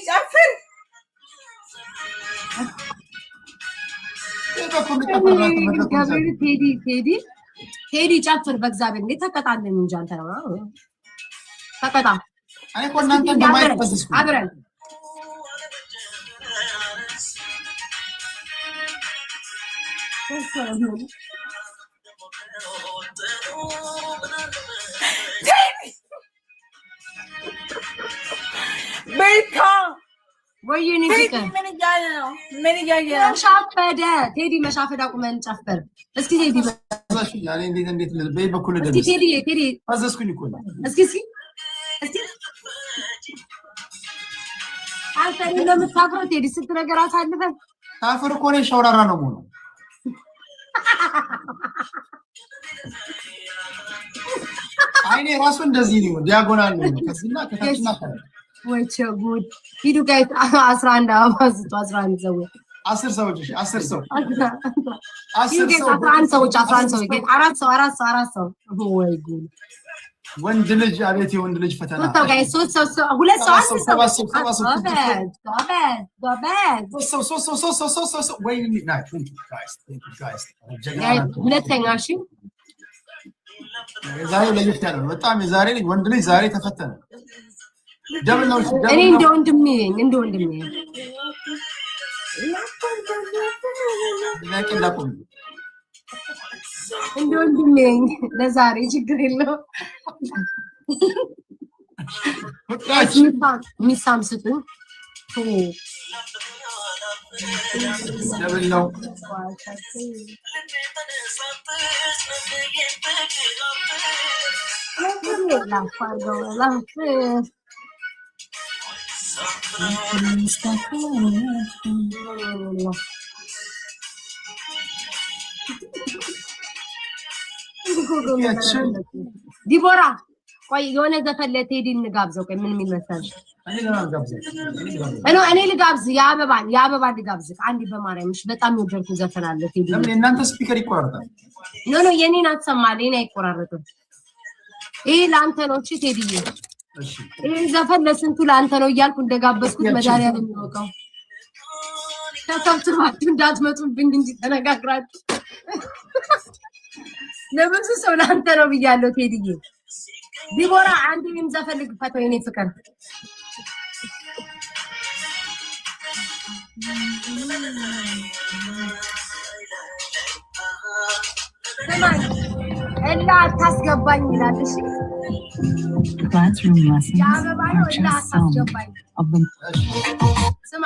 ጨፍር ቴዲ ጨፍር በእግዚአብሔር እንዴ ተቀጣለን እንጂ አንተ ነው ተቀጣ አይ እኮ እናንተ እንደማይፈስስ አብረን ቤካ ወይኔ ቴዲ ምን እያለ ነው? ምን እያለ ነው? መሻፈደ ቴዲ መሻፈድ አቁመን ጨፍር እስኪ ቴዲ ያኔ እንዴት በይ በኩል እስኪ ቴዲ አዘዝኩኝ እኮ እስኪ አንተ ለምታፍረው ቴዲ ስንት ነገር አሳልፈን ታፍር እኮ ነው ሻውራራ ነው ሞኖ አይኔ ራሱ እንደዚህ ነው ዲያጎናል ነው ከዚህና ከታችና ወይ ጉድ ሂዱ ጋይስ 11 አባዝቶ 11 ሰዎች 10 ሰዎች 10 ሰው 10 ሰው 11 ሰዎች ግን አራት ሰው ወይ ጉድ ወንድ ልጅ አቤት የወንድ ልጅ ፈተና ሶስት ጋይስ ሶስት ሰው ሁለት ሰው ሰው ወይ ናይት ጋይስ ሁለተኛ እሺ ዛሬ ለየት ያለ ነው በጣም የዛሬ ልጅ ወንድ ልጅ ዛሬ ተፈተነ ደብል ነው እኔ እንደ ወንድሜ ላቆም እንደ ወንድሜ ለዛሬ ችግር የለው ሚሳም ስጡኝ ደብል ነው ዲቦራ ቆይ የሆነ ዘፈን ለቴዲ እንጋብዘው ቆይ ምን የሚመስልሽ እኔ ልጋብዝ የአበባ ልጋብዝ አንዴ በማርያምሽ በጣም የወደድኩት ዘፈን አለ ቴዲ ለምን እናንተ ስፒከር ይቆራረጣል ኖ የኔን አትሰማለኝ እኔ አይቆራረጥም ይሄ ለአንተ ነው እሺ ቴዲዬ እሺ ይሄ ዘፈን ለስንቱ ለአንተ ነው እያልኩ እንደጋበዝኩት መዳሪያ ነው የሚወጣው ተሰብስባችሁ እንዳትመጡብኝ እንጂ ተነጋግራችሁ ለብዙ ሰው ለአንተ ነው ብያለሁ ቴዲዬ ዲቦራ አንድ ምን ዘፈን ልግፈተው የኔ ፍቅር እላ አታስገባኝ ይላል እሺ Classroom lessons are just some of the ስማ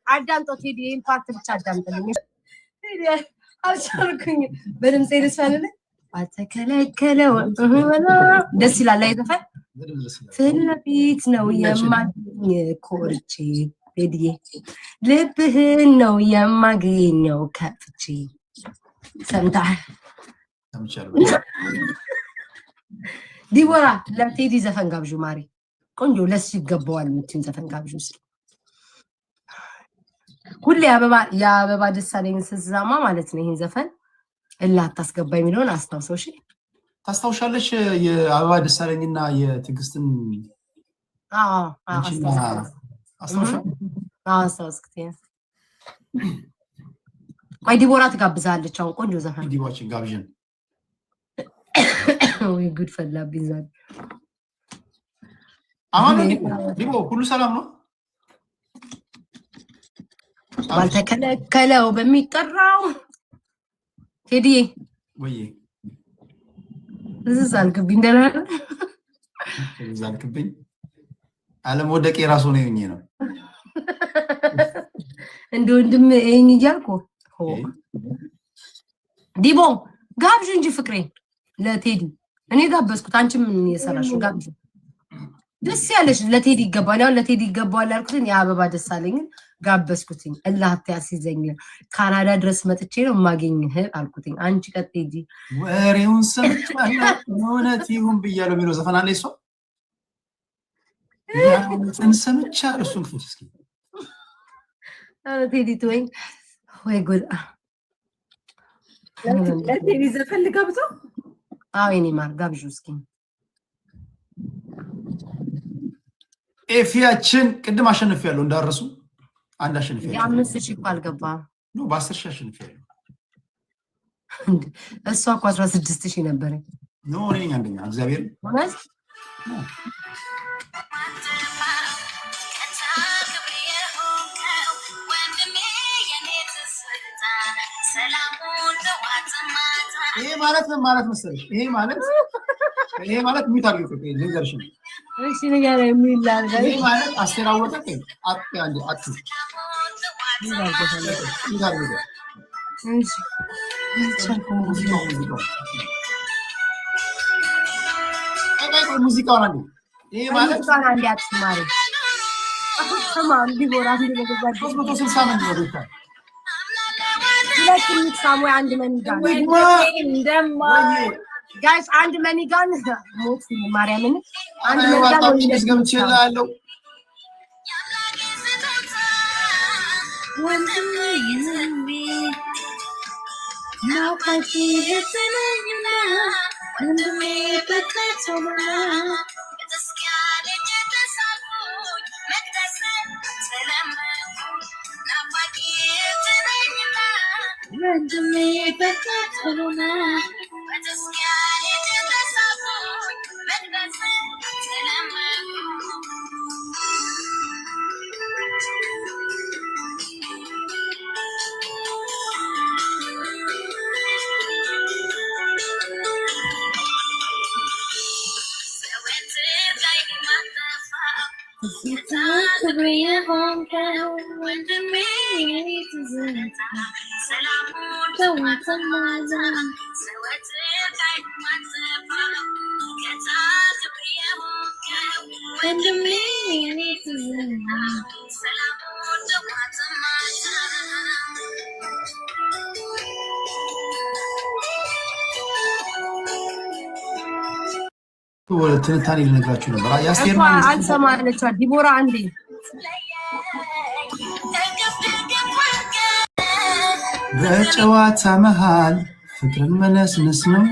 አዳምጦ ቴዲ ይሄን ፓርት ብቻ አዳምጥልኝ አልቻልኩኝ በድምጼ ልስፈልል አተከለከለው ደስ ይላል ላይ ዘፈን ፊት ለፊት ነው የማገኝ ኮርቼ ቴዲዬ ልብህን ነው የማገኘው ከፍቼ ሰምተሃል ዲቦራ ለቴዲ ዘፈን ጋብዡ ማሪ ቆንጆ ለሱ ይገባዋል የምትይውን ዘፈን ጋብዡ እስኪ ሁሌ የአበባ ደሳለኝ ስዛማ ማለት ነው ይሄን ዘፈን እላ አታስገባ የሚለውን አስታውሰው እሺ ታስታውሻለሽ የአበባ ደሳለኝና የትግስትን አስታውስኩት ቆይ ዲቦራ ትጋብዛለች አሁን ቆንጆ ዘፈን ዲቦራችን ጋብዥን ወይ ጉድ ፈላብኝ ዛሬ አሁን ዲቦ ሁሉ ሰላም ነው ባልተከለከለው በሚጠራው ቴዲ ወይ ዝዛልክብኝ ደህና ዝዛልክብኝ ዓለም ወደቄ ራሱ ነው የኝ ነው እንደ ወንድም እኝ እያልኩ ዲቦ ጋብዥ እንጂ ፍቅሬ ለቴዲ እኔ ጋበዝኩት አንቺ ምን እየሰራሽ ጋብዥ ደስ ያለሽ ለቴዲ ይገባል ያው ለቴዲ ይገባል ያልኩትን የአበባ ደስ አለኝ ጋበዝኩትኝ አላህ ያስይዘኝ ካናዳ ድረስ መጥቼ ነው ማገኝህ አልኩትኝ አንቺ ቀጥጂ ወሬውን ሰምቻለሁ እውነት ይሁን ብያለሁ ቢሮ ዘፈን አለ እሷ ያን ሰምቻለሁ እሱን ክፍል እስኪ ቴዲ ተወኝ ወይ ጉድ ለቴዲ ዘፈን ልጋብዘው አዎ እኔ ማር ጋብዥ እስኪ ኤፊያችን ቅድም አሸንፊያለሁ እንዳረሱ አንድ አሸንፊያለሁ ያ5 ሺህ እኮ አልገባም ነው በ10 ሺህ አሸንፊያለሁ እሷ እኮ 16 ሺህ ነበር ነው እኔ ነኝ አንደኛ እግዚአብሔር ማለት ይሄ ማለት መሰለሽ ይሄ ማለት ሚታርገው ልንገርሽ እሺ ነገር የሚላል ይሄ ማለት አስተራወቀ አጥቂ አንዴ አጥቂ ሚታርገው እሺ ሙዚቃው አንዴ ይሄ ማለት አንዴ አጥማሪ ተማም ዲቦራ እንደገዛ 360 ምን ነው ቢታ ለምን ሳሙኤል አንድ መኒጋን ጋይስ አንድ መኒጋን ሞት ማርያምን አንድ መኒጋን ወይስ ገምቼላለሁ ትንታኔ ልነግራችሁ ነበር ያስቴር አልሰማለች ዲቦራ አንዴ በጨዋታ መሃል ፍቅርን መነስነስ ነው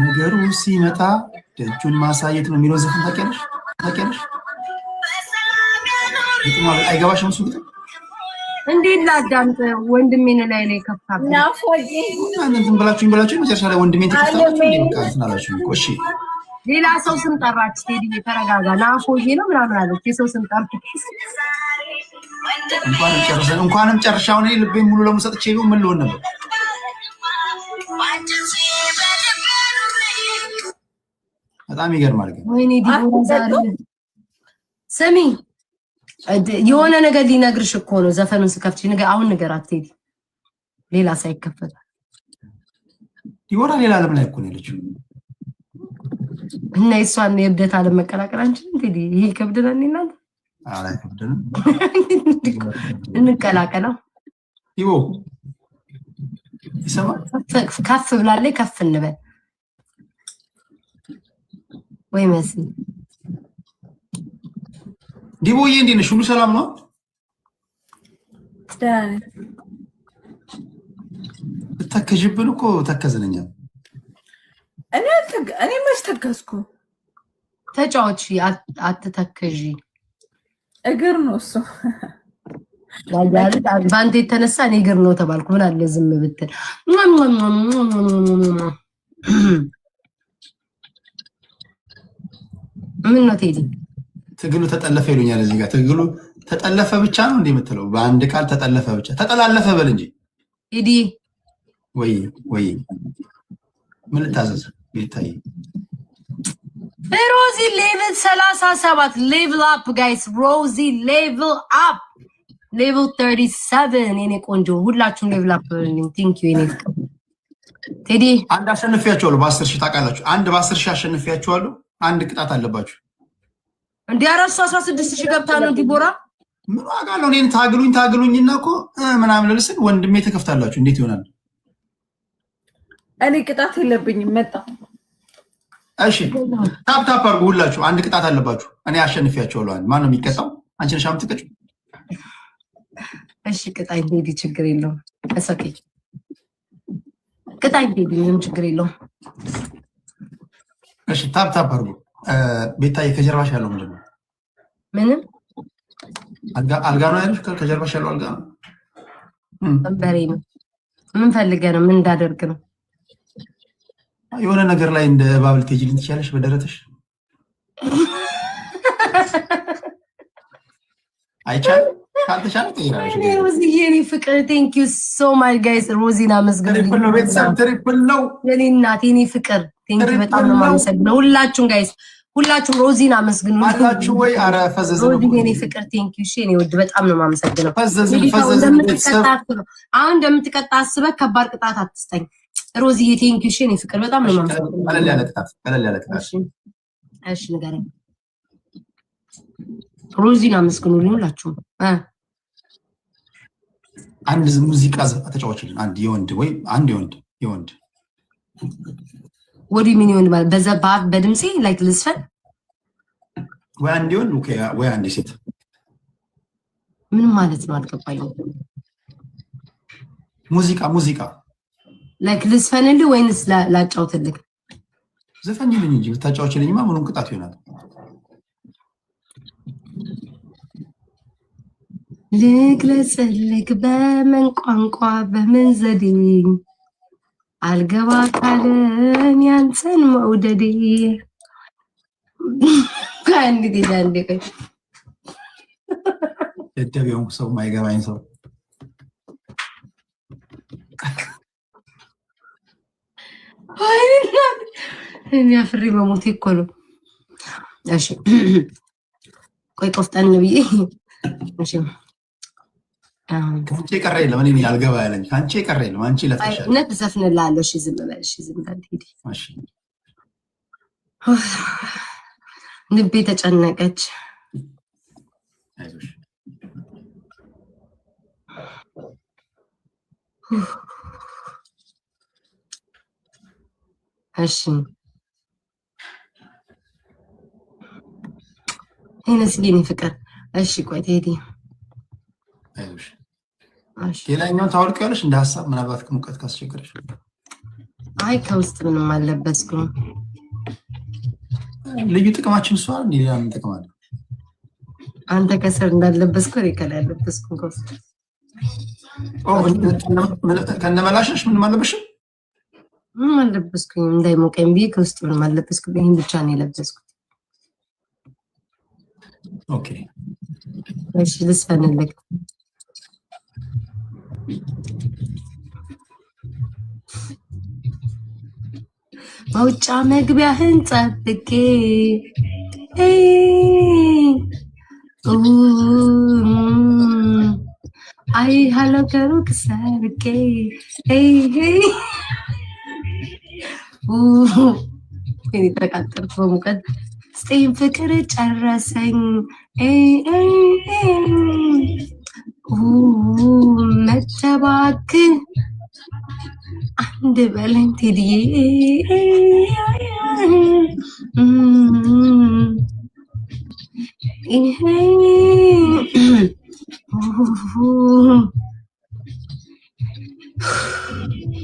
ነገሩ ሲመጣ ደጁን ማሳየት ነው የሚለው ዘፈን ታውቂያለሽ አይገባሽም እሱ ግን እንዴት ላዳምጥ ወንድሜን ላይ ከፋብ ናፎጂ አንተም ብላችሁ መጨረሻ ላይ ወንድሜን ተከታተላችሁ እንዴ አላችሁ እሺ ሌላ ሰው ስም ጠራች ቴዲ ተረጋጋ ናፎጂ ነው ምናምን አለች የሰው ስም ጠርኩ እንኳንም ጨርሻው ነው ልቤን ሙሉ ለሙሉ ሰጥቼ ነው ምን ልሆን ነበር በጣም ይገርማል ግን ወይኔ ዲቦራ ዛሬ ስሚ የሆነ ነገር ሊነግርሽ እኮ ነው ዘፈኑን ስከፍቺ ነገር አሁን ነገር አትሄዲ ሌላ ሳይከፈት ዲቦራ ሌላ ዓለም ላይ እኮ ነው ያለችው እና እሷን የብደት ዓለም መቀላቀል አንቺ እንዴ ይሄ ከብደናል እናንተ አላ ከብደናል እንቀላቀለው ይቦ ይሰማ ከፍ ብላለች ከፍ እንበል ወይ መሲ ዲቦዬ እንዴ ነሽ ሁሉ ሰላም ነው ተከጅብን እኮ ተከዘነኛ እኔ መች ተከዝኩ ተጫዎች አትተከጂ እግር ነው እሱ ባንተ የተነሳ እኔ እግር ነው ተባልኩ ምን አለ ዝም ብትል ምን ነው ቴዲ ትግሉ ተጠለፈ ይሉኛል እዚህ ጋር ትግሉ ተጠለፈ ብቻ ነው እንዴ የምትለው በአንድ ቃል ተጠለፈ ብቻ ተጠላለፈ በል እንጂ ቴዲ ወይ ምን ልታዘዝ ይታይ ሮዚ ሌቭል 37 ሌቭል አፕ ጋይስ ሮዚ ሌቭል አፕ ሌቭል 37 እኔ ቆንጆ ሁላችሁም ሌቭል አፕ ቲንክ ዩ እኔ ቴዲ አንድ አሸንፊያቸዋለሁ በ10 ሺህ ታውቃላችሁ። አንድ በ10 ሺህ አሸንፊያቸዋለሁ። አንድ ቅጣት አለባችሁ። እንዴ አራሱ 16 ሺህ ገብታ ነው ዲቦራ። ምን ዋጋ አለው? እኔን ታግሉኝና እኮ ምናምን ልስን ወንድሜ ተከፍታላችሁ። እንዴት ይሆናል? እኔ ቅጣት የለብኝም። መጣ እሺ ታፕ አድርጉ ሁላችሁ። አንድ ቅጣት አለባችሁ። እኔ አሸንፊያቸዋለሁ። ማን ነው የሚቀጣው? አንቺ ነሽ የምትቀጭው። እሺ ቅጣይ ቴዲ፣ ችግር የለውም። እሰኪ ቅጣይ ቴዲ፣ ምንም ችግር የለውም። እሺ ታፕ አድርጉ። ቤታዬ ከጀርባሽ ያለው ምንድን ነው? ምንም አልጋ ነው ያለሽ? ከጀርባሽ ያለው አልጋ ነው? በሬ ነው። ምን ፈልገህ ነው? ምን እንዳደርግ ነው? የሆነ ነገር ላይ እንደ ባብል ትሄጂልኝ ትችያለሽ በደረትሽ። አይቻልም? ካልተቻለ ትሄዳለሽ። ሮዚዬ የኔ ፍቅር ቴንክ ዩ ሶ ማች ጋይስ። ሮዚና መስገን ትሪፕል ነው ቤተሰብ፣ ትሪፕል ነው የኔ እናት የኔ ፍቅር ቴንክ ዩ በጣም ነው የማመሰግነው። ሁላችሁም ጋይስ ሁላችሁም ሮዚና መስግኑ አላችሁ ወይ? አረ ፈዘዘ ሮዚ የኔ ፍቅር ቴንክ ዩ። እሺ የኔ ውድ በጣም ነው የማመሰግነው። ፈዘዘ አሁን እንደምትቀጣ አስበህ ከባድ ቅጣት አትስጠኝ ሮዚዬ። ቴንክ ዩ። እሺ የኔ ፍቅር በጣም ነው የማመሰግነው። ቀለል ያለ ቅጣት። እሺ ንገረኝ። ሮዚና መስግኑልኝ ሁላችሁም። አንድ ሙዚቃ ተጫዋችልን። አንድ የወንድ ወይ አንድ የወንድ ወዲ ምን ይሆን ማለት በዛ በድምጼ ላይክ ልስፈን ወይ አንድ የወንድ ወይ አንድ ሴት ምን ማለት ነው? አልገባኝም። ሙዚቃ ላይክ ልስፈንልህ ወይንስ ላጫውትልህ? ዘፈኝልኝ እንጂ ብታጫውችልኝማ ምኑን ቅጣት ይሆናል? ልግለጽልህ በምን ቋንቋ በምን ዘዴ አልገባ ካለን ያንተን መውደዴ። እንዴት ይላል ቆይ ደደቢውን ሰው ማይገባኝ ሰው እኔ አፍሬ በሞቴ እኮ ነው። እሺ ቆይ ቆፍጠን ብዬ እሺ ከአንቺ የቀረ የለም። እኔ አልገባ ያለኝ ከአንቺ የቀረ የለም። አንቺ ለፍተሻል። እውነት ዘፍንልሃለሁ። እሺ ዝም በል። እሺ ዝም በል ሂድ። እሺ ልቤ ተጨነቀች። አይዞሽ እሺ ይነስልኝ ፍቅር። እሺ ቆይ ቴዲ አይዞሽ ሌላኛውን ታወልቂያለሽ እንደ ሀሳብ ምናልባት ከሙቀት ካስቸገረሽ። አይ ከውስጥ ምንም አልለበስኩም። ልዩ ጥቅማችን እሷ እንዴ ሌላ ምን ጥቅም አለ? አንተ ከስር እንዳለበስኩ እኔ ከላይ አልለበስኩም ከውስጥ። ከነመላሽሽ ምንም አልለበስሽም? ምንም አልለበስኩም እንዳይሞቀኝ ብዬ ከውስጥ ምንም አልለበስኩም። ይሄን ብቻ ነው የለበስኩት። ኦኬ እሺ ልስፈንልህ። መውጫ መግቢያህን ጠብቄ አይ ሃሎ ከሩቅ ሰርቄ እኔ ተቃጠልኩ በሙቀት ስጤን ፍቅር ጨረሰኝ መተባክ አንድ በለኝ ቴዲዬ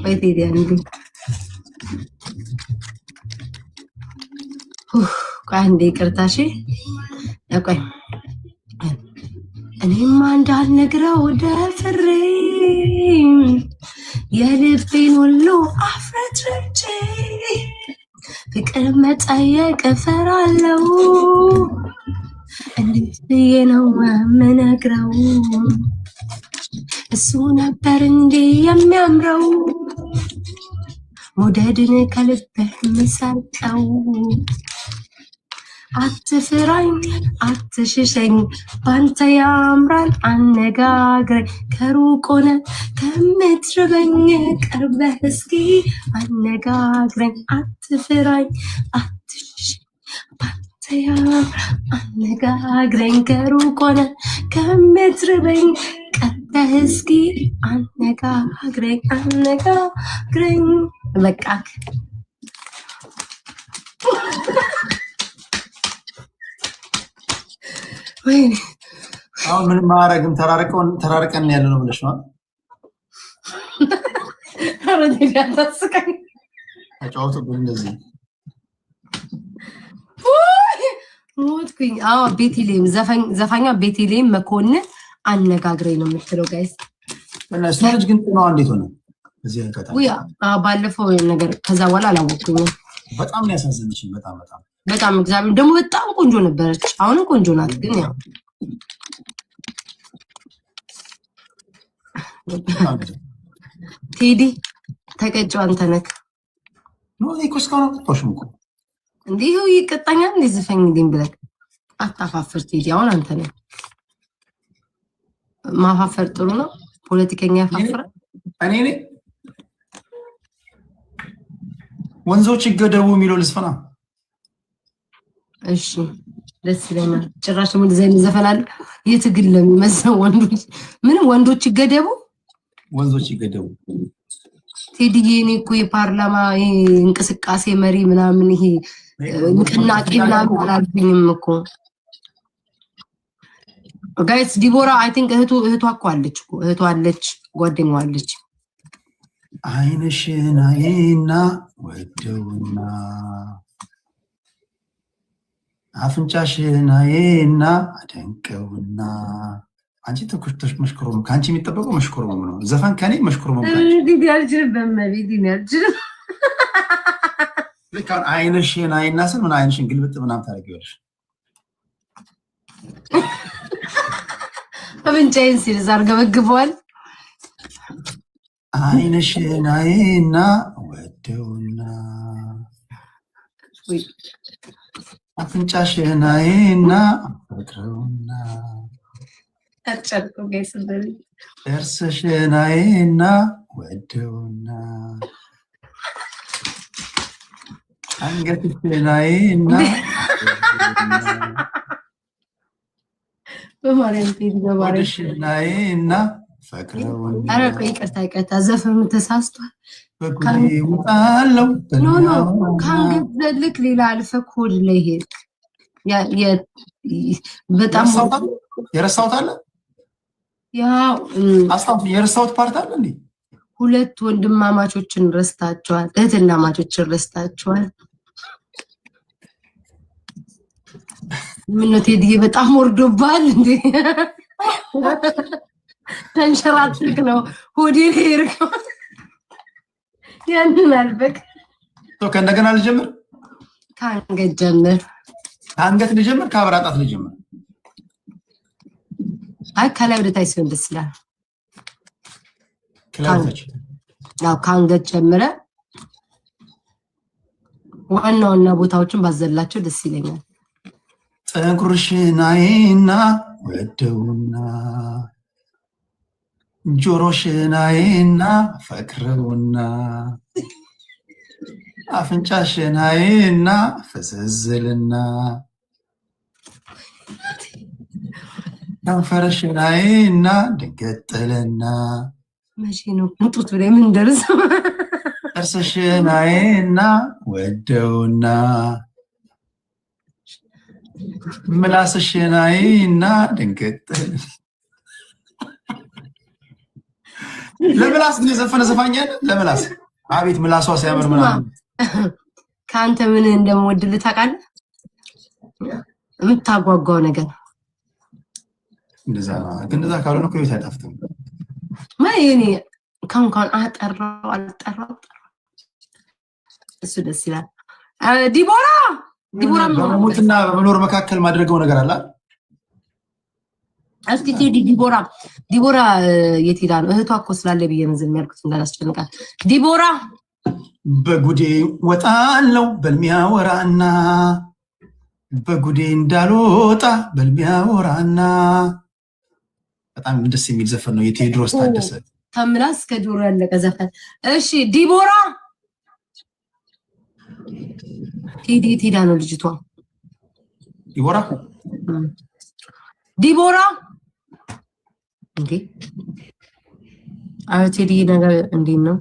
ወይ ቴዲ አንዴ አንዴ ይቅርታ እሺ ቆይ እኔማ እንዳልነግረው ደፍሬ የልቤን ሁሉ አፍረትርቼ ፍቅር መጠየቅ እፈራለሁ እንዴት ብዬ ነው የምነግረው እሱ ነበር እንዴ የሚያምረው መውደድን ከልብህ የምሰርቀው አትፍራኝ አትሽሸኝ ባንተ ያምራል አነጋግረኝ ከሩቅ ሆነ ከምትርበኝ ቀርበህ እስኪ አነጋግረኝ አትፍራኝ አትሽሸኝ ባንተ ያምራል አነጋግረኝ ከሩቅ ሆነ ከምትርበኝ ቀርበህ እስኪ አነጋግረኝ አነጋግረኝ በቃ አሁን ምንም ማረግም ተራርቀን ያለ ነው ብለሽ ነው አረዲ ያታስቀኝ አጫውቱ እንደዚህ ሞትኩኝ አዎ ቤቴሌም ዘፋኛ ቤቴሌም መኮንን አነጋግረኝ ነው የምትለው ጋይስ እና ስታጅ ግን ነው እንዴት ሆነ እዚህ አንቀጣ ወይ ባለፈው ነገር ከዛ በኋላ አላወኩኝም በጣም ነው ያሳዘነችኝ በጣም እግዚአብሔር ደግሞ በጣም ቆንጆ ነበረች አሁንም ቆንጆ ናት ግን ያው ቴዲ ተቀጫው አንተ ነህ ነው ኢኮስ ካው ተሽሙ እንዲሁ ይቀጣኛል እንደዚህ ዲን ብለክ አታፋፍር ቴዲ አሁን አንተ ነህ ማፋፈር ጥሩ ነው ፖለቲከኛ ያፋፍራል እኔ ወንዞች ይገደቡ የሚለው ልስፈና እሺ ደስ ይለኛል ጭራሽ ምን ዘይ ዘፈናል የትግል ለሚመሰው ወንዶች ምንም ወንዶች ይገደቡ ወንዞች ይገደቡ ቴዲዬ እኔ እኮ የፓርላማ እንቅስቃሴ መሪ ምናምን ይሄ ንቅናቄ ምናምን አላልኩኝም እኮ ጋይስ ዲቦራ አይ ቲንክ እህቷ እኮ አለች እኮ እህቷ አለች ጓደኛዋ አለች አይንሽን አይና ወደውና አፍንጫሽን አይና አደንቀውና አንቺ ተኩሽተሽ መሽከሮም ካንቺ የሚጠበቀው መሽከሮም ነው ዘፈን ከኔ መሽከሮም ነው ዲዲ አልጅር በመቤዲ ነው ለካን አይንሽን አይና ስል ምን አይንሽን ግልብጥ ምናም ታረጊዋለሽ አፍንጫዬን ሲል ዛርገበግቧል አይንሽን አይና ወደውና አፍንጫሽን አይና ወደውና አጨርቆ ገይስበል እርስሽን አይና ወደውና አንገትሽን አይና በማርያም ቴዲ ወደሽን አይና ፈክረውና አረ ቆይ ይቅርታ ዘፈኑ ተሳስቷል ካንገታለው ኖ ካንገት ዘልክ ሌላ አልፈክ ሆድ ላይ ሄድ በጣም የረሳሁት አለ ያው አስታውስ የረሳሁት ፓርት አለ እንዴ ሁለት ወንድማማቾችን ረስታቸዋል እህትና ማቾችን ረስታቸዋል ምን ነው ቴዲ በጣም ወርዶባል እንዴ ተንሸራትክ ነው ሆዴ ሄርክ ያንን አልበክ ከእንደገና ልጀምር ካንገት ጀምር አንገት ልጀምር ካብራጣት ልጀምር አይ ከላይ ወደ ታች ሲሆን ደስ ይላል ከላውታች ያው ካንገት ጀምረ ዋናውና ቦታዎችን ባዘላቸው ደስ ይለኛል ፀጉርሽን አይና ወደውና ጆሮሽን አይና ፈክረውና አፍንጫሽን አይና ፈዘዝልና ከንፈርሽን አይና ድንገጥልና መቼ ነው እንጡት ላይ ምን ደርስ ጥርስሽን አይና ወደውና ምላስሽን አይና ድንገጥልና ለምላስ ግን የዘፈነ ዘፋኛል ለምላስ አቤት ምላሷ ሲያምር ምናምን ካንተ ምን እንደምወድልህ ታውቃለህ የምታጓጓው ነገር እንደዛ ግን እንደዛ ካልሆነ እኮ ቤት አይጣፍጥም ማይኔ ካንካን አጠራው አልጠራው እሱ ደስ ይላል ዲቦራ በሞትና በመኖር መካከል ማድረገው ነገር አለ እስኪ ቴዲ ዲቦራ የት ሄዳ ነው እህቷ እኮ ስላለ ብዬ ነው ዝም ያልኩት እንዳላስጨንቃት ዲቦራ በጉዴ ወጣለው በልሚያወራና በጉዴ እንዳልወጣ በልቢያ ወራና በጣም ደስ የሚል ዘፈን ነው የቴዎድሮስ ታደሰ ከምላስ ከጆሮ ያለቀ ዘፈን እሺ ዲቦራ ቴዳ ነው ልጅቷ ዲቦራ እንዴ አይ ቴዲ ነገር እንዴ ነው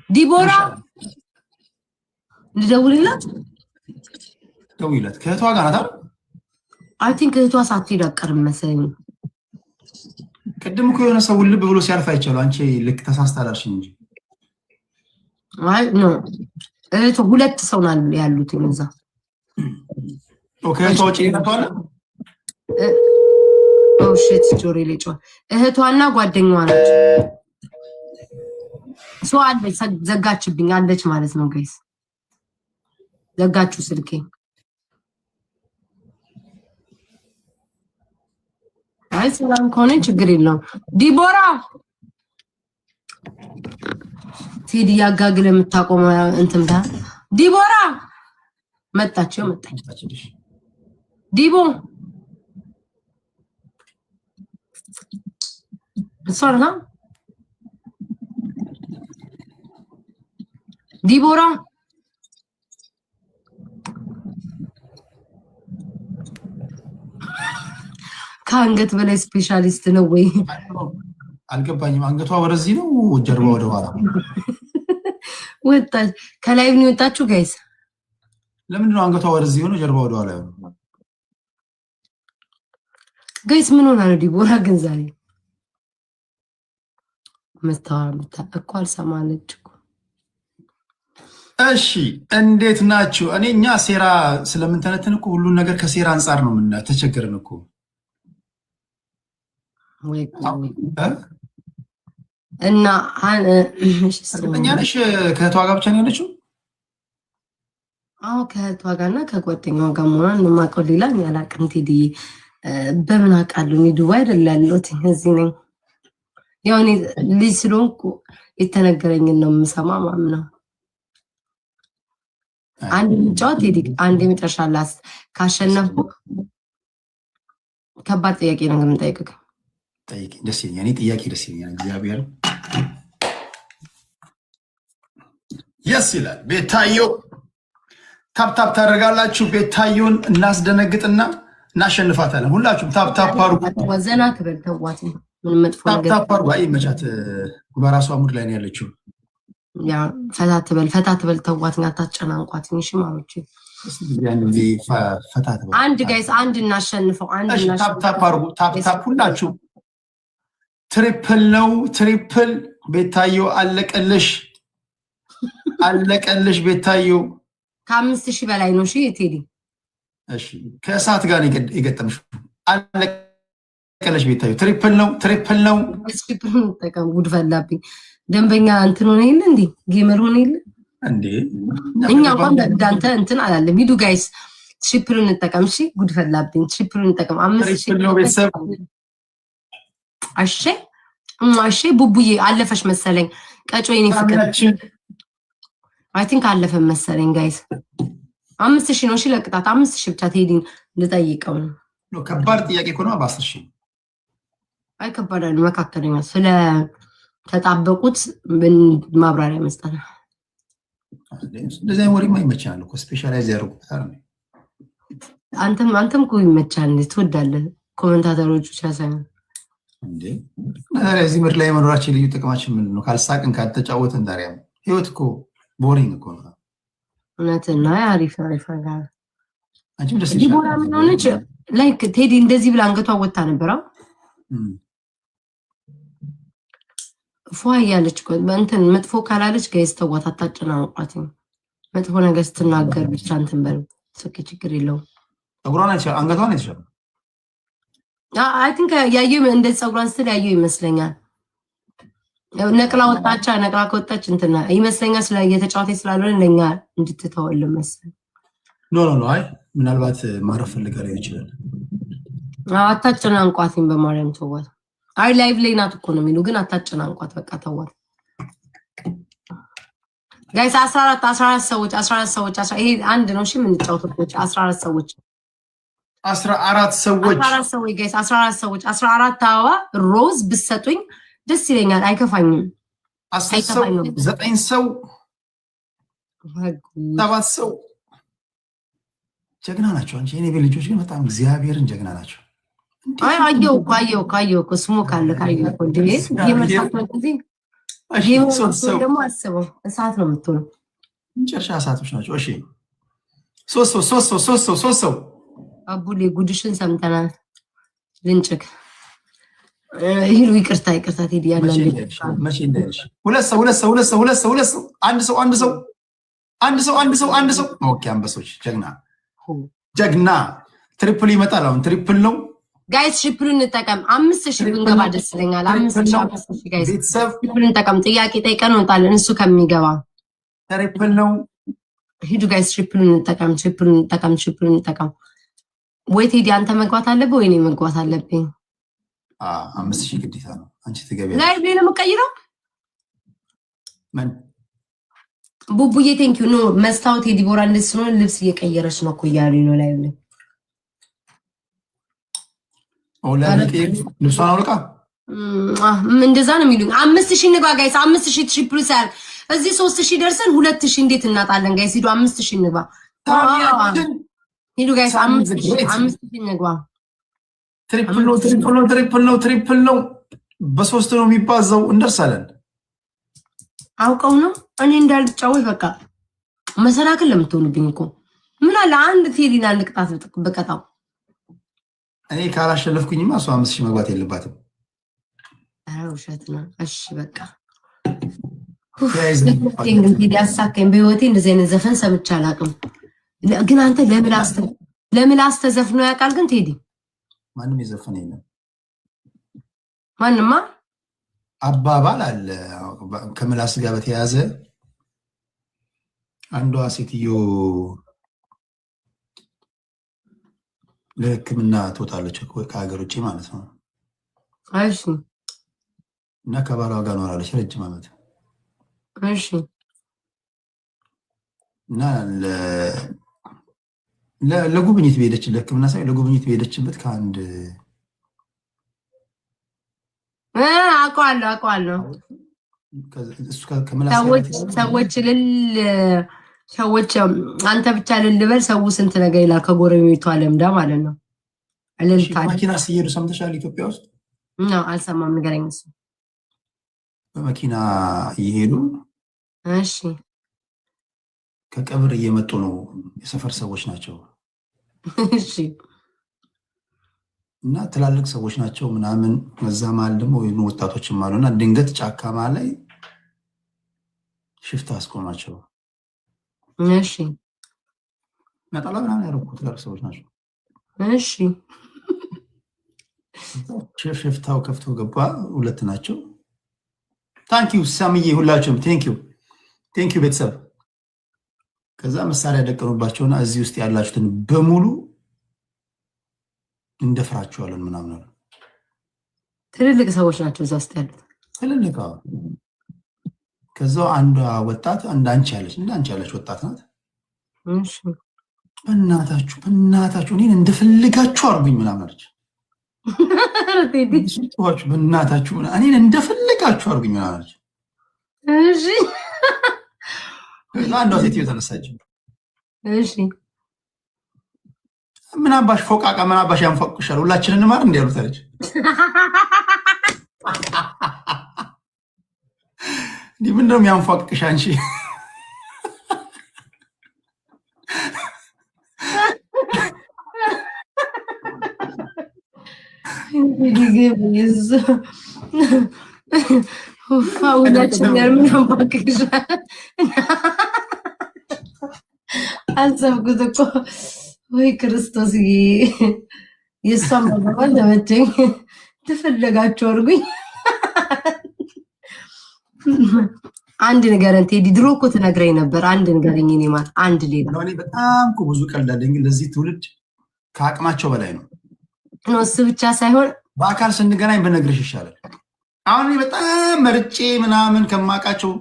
ዲቦራ ልደውልላት ከእህቷ ጋር ናት አይ ቲንክ እህቷ ሳትሄድ አቀርም መሰለኝ ቅድም እኮ የሆነ ሰው ልብ ብሎ ሲያልፍ አይቻሉ አንቺ ልክ ተሳስታላልሽ እንጂ አይ ኖ እህቷ ሁለት ሰው ያሉት እዛ ኦኬ እህቷ ወጪ ይመጣዋል ኦ ሺት ጆሪ ልጅ እህቷና ጓደኛዋ ነች ሰው አለች ዘጋችብኝ አለች ማለት ነው ጋይስ ዘጋችሁ ስልኬ አይ ሰላም ከሆነ ችግር የለውም ዲቦራ ቴዲ ያጋግለ የምታቆመው እንትምታ ዲቦራ መጣች ዲቦ ሶርና ዲቦራ ከአንገት በላይ ስፔሻሊስት ነው ወይ አልገባኝም አንገቷ ወደዚህ ነው ጀርባ ወደ ኋላ ወጣች ከላይ ነው ወጣችሁ ጋይስ ለምን ነው አንገቷ ወደዚህ ሆኖ ጀርባ ወደ ኋላ ነው ጋይስ ምን ሆነ ነው ዲቦራ ግን ዛሬ መታወምታ እኮ አልሰማለች እሺ እንዴት ናችሁ እኛ ሴራ ስለምንተነተን እኮ ሁሉን ነገር ከሴራ አንፃር ነው ምን ተቸገርን እኮ ወይ እና እኛ ነሽ ከእህቷ ጋር ብቻ ነው ያለችው አዎ ከእህቷ ጋርና ከጓደኛዋ ጋር መሆኗን ማቀው ሌላ ያላቅም ቴዲ በምን አውቃለሁ እኔ ዱባይ አይደል ያለሁት እዚህ ነኝ ያው እኔ ልጅ ስለሆንኩ የተነገረኝን ነው የምሰማ ማምነው አንድ ምጫወት ቴዲ አንድ የመጨረሻ ላስ ካሸነፍኩ ከባድ ጥያቄ ነው የምጠይቅህ ጠይቂ ደስ ይለኛል እኔ ጥያቄ ደስ ይለኛል እግዚአብሔር yes ይላል ቤታዮ ታፕ ታደርጋላችሁ ቤታዮን እናስደነግጥና እናሸንፋታለን ሁላችሁም ታፕ አድርጉ ወዘና ተበልተዋት ምን መጥፎ ነገር ታፕ አድርጉ አይ መቻት በራሷ ሙድ ላይ ነው ያለችው ያ ፈታ ትበል ተዋት ታጨናንቋት እንሽ ማሮች አንድ ጋይስ አንድ እናሸንፈው አንድ እናሸንፈው ታፕ አድርጉ ታፕ ሁላችሁ ትሪፕል ቤታዮ አለቀልሽ ቤታዮ ከ5000 በላይ ነው እሺ ቴዲ እሺ ከእሳት ጋር የገጠምሽ አለቀልሽ ቤታዮ ትሪፕል ነው ተቀም ጉድ ፈላብኝ ደንበኛ እንትን ሆነ ይል እንዴ ጌመር ሆነ ይል እንዴ እኛ እንኳን ዳንተ እንትን አላለም ሂዱ ጋይስ ትሪፕል እንጠቀም እሺ ጉድ ፈላብኝ ትሪፕል እንጠቀም 5000 ነው ቤተሰብ አሸ ቡቡዬ አለፈሽ መሰለኝ ቀጮ የኔ ፍቅር አይ ቲንክ አለፈ መሰለኝ ጋይስ 5000 ነው እሺ ለቅጣት 5000 ብቻ ቴዲን ልጠይቀው ነው ከባድ ጥያቄ እኮ ነው በ10000 አይ ከባድ አይደለም መካከለኛ ስለ ተጣበቁት ማብራሪያ መስጠት እንደዚህ ወሬ ማይመቻል እኮ ስፔሻላይዝ ያደርጉታል አንተም እኮ ይመቻል ትወዳለህ ኮሜንታተሮቹ ሳይሆን እንዴ እዚህ ምድር ላይ መኖራችን ልዩ ጥቅማችን ምንድነው ካልሳቅን ካልተጫወትን ታዲያ ህይወት እኮ ቦሪንግ እኮ ነው እውነትና አሪፍ ጋር አንቺም ደስ ዲቦራ ምን ሆነች ላይክ ቴዲ እንደዚህ ብላ አንገቷ ወጣ ነበር ፏ ያለች እኮ እንትን መጥፎ ካላለች ጋይስ ተዋት አታጨናንቋት መጥፎ ነገር ስትናገር ብቻ እንትን በል ስኪ ችግር የለውም ጸጉሯን አንገቷን አይተሻል አይ ቲንክ ያየው እንደ ጸጉሯን ስትል ያየው ይመስለኛል ነቅላ ከወጣች እንትና ይመስለኛል ስለ እየተጫወተች ስላልሆነ ለኛ እንድትተወልን መሰለኝ ኖ አይ ምናልባት ማረፍ ፈልጋ ላይ ይችላል አታጨናንቋትም በማርያም ተዋት አይ ላይቭ ላይ ናት እኮ ነው የሚሉ ግን አታጨናንቋት በቃ ተዋት ጋይስ 14 ሰዎች ይሄ አንድ ነው። እሺ የምንጫወተው 14 ሰዎች 14 ሰዎች ጋይስ 14 ሰዎች 14 አበባ ሮዝ ብትሰጡኝ ደስ ይለኛል። አይከፋኝም። 10 ሰው 9 ሰው 7 ሰው ጀግና ናቸው። አንቺ የኔ ልጆች ግን በጣም እግዚአብሔርን ጀግና ናቸው። አየው ስሙ ካለ ካየው እንዴ የመሳተው ጊዜ ደግሞ አስበው እሳት ነው የምትሆነው። መጨረሻ እሳቶች ናቸው። እሺ 3 ሰው አቡሌ ጉድሽን ሰምተናል። ልንጭክ ይሉ ይቅርታ ቴዲ ያለ መቼ እንደሽ 2 ሰው አንድ ሰው ኦኬ አንበሶች ጀግና ትሪፕል ይመጣል። አሁን ትሪፕል ነው ጋይስ። ሽፕሉን እንጠቀም። 5000 ብንገባ ደስ ይለኛል። 5000 ጋይስ ሽፕሉን እንጠቀም። ጥያቄ ጠይቀን እንወጣለን። እሱ ከሚገባ ትሪፕል ነው። ሂዱ ጋይስ ሽፕሉን እንጠቀም። ወይ ቴዲ አንተ መግባት አለብህ ወይ እኔ መግባት አለብኝ? 5000 ግዴታ ነው። አንቺ ትገቢያለሽ። ላይ ብለ መቀይረው ምን ቡቡዬ ቴንክ ዩ ኖ መስታወት የዲቦራ እንደስ ነው ልብስ እየቀየረች ነው እኮ እያሉኝ ነው ላይ ብለ ልብሷን አውልቃ እንደዛ ነው የሚሉኝ። 5000 ንግባ ጋይስ 5000 ትሪፕል ሳል እዚህ 3000 ደርሰን 2000 እንዴት እናጣለን ጋይስ? ሂዱ 5000 ንግባ። ሂዱ ጋይስ 5000 ንግባ። ትሪፕል ነው። በ3 ነው የሚባዛው። እንደርሳለን። አውቀው ነው እኔ እንዳልጫወት በቃ መሰናክል ለምትሆንብኝ እኮ ምን አለ አንድ ቴዲና አንድ ቅጣት በቀጣው። እኔ ካላሸነፍኩኝማ እሷ 5000 መግባት የለባትም። ውሸት ነው። እሺ በቃ ቴዲ አሳከኝ። በህይወቴ እንደዚህ አይነት ዘፈን ሰምቼ አላውቅም። ግን አንተ ለምላስ ተዘፍኖ ያውቃል? ግን ቴዲ ማንም የዘፈነ የለም። ማንማ አባባል አለ ከምላስ ጋር በተያያዘ አንዷ ሴትዮ ለሕክምና ትወጣለች ከሀገር ውጭ ማለት ነው። እሺ እና ከባሏ ጋር ኖራለች ረጅም ዓመት። እሺ እና ለጉብኝት በሄደች ለሕክምና ሳይሆን ለጉብኝት በሄደችበት ከአንድ አውቀዋለሁ ሰዎች አንተ ብቻ ልልበል ሰው ስንት ነገር ይላል። ከጎረቤቷ ለምዳ ማለት ነው። መኪና ሲሄዱ ሰምተሻል? ኢትዮጵያ ውስጥ አልሰማም። ንገረኝ። እሱ በመኪና እየሄዱ እሺ ከቀብር እየመጡ ነው። የሰፈር ሰዎች ናቸው። እሺ እና ትላልቅ ሰዎች ናቸው ምናምን። በዛ መሀል ደግሞ ወጣቶችም አሉና ድንገት ጫካ መሀል ላይ ሽፍታ አስቆማቸው። እሺ ነጠላ ምናምን ያደረጉ ትላልቅ ሰዎች ናቸው። እሺ ሽፍታው ከፍቶ ገባ። 2 ናቸው። ታንኪዩ ሳምዬ፣ ሁላችሁም ቴንኪዩ ቤተሰብ። ከዛ መሳሪያ ደቀኑባቸውና እዚህ ውስጥ ያላችሁትን በሙሉ እንደፍራችኋለን ምናምን አሉ። ትልልቅ ሰዎች ናቸው እዛ ውስጥ ያሉት ትልልቅ። ከዛው አንዷ ወጣት እንዳንቺ ያለች ወጣት ናት። እሺ በእናታችሁ እኔን እንደፈልጋችሁ አርጉኝ ምናምን አለች። በእናታችሁ እኔን እንደፈልጋችሁ አርጉኝ ምናምን አለች። እሺ አንዷ ሴትዮ ተነሳች። እሺ ምን አባሽ ፎቃቃ ምን አባሽ ያንፎቅሻል? ሁላችንን ማር እንደ ያሉት አለች። እንዲህ ምን ነው የሚያንፎቅሽ አንቺ? ሁላችን ምን ያንፎቅሻል? አሰብኩት እኮ ወይ ክርስቶስ የእሷን ባባል ለመቸኝ ተፈለጋቸው አርጉኝ። አንድ ንገረን ቴዲ፣ ድሮ እኮ ትነግረኝ ነበር። አንድ ንገረኝ። እኔ ማለት አንድ ሌላ በጣም እኮ ብዙ ቀልድ አለኝ። ለዚህ ትውልድ ከአቅማቸው በላይ ነው። እሱ ብቻ ሳይሆን በአካል ስንገናኝ በነግርሽ ይሻላል። አሁን በጣም መርጬ ምናምን ከማውቃቸው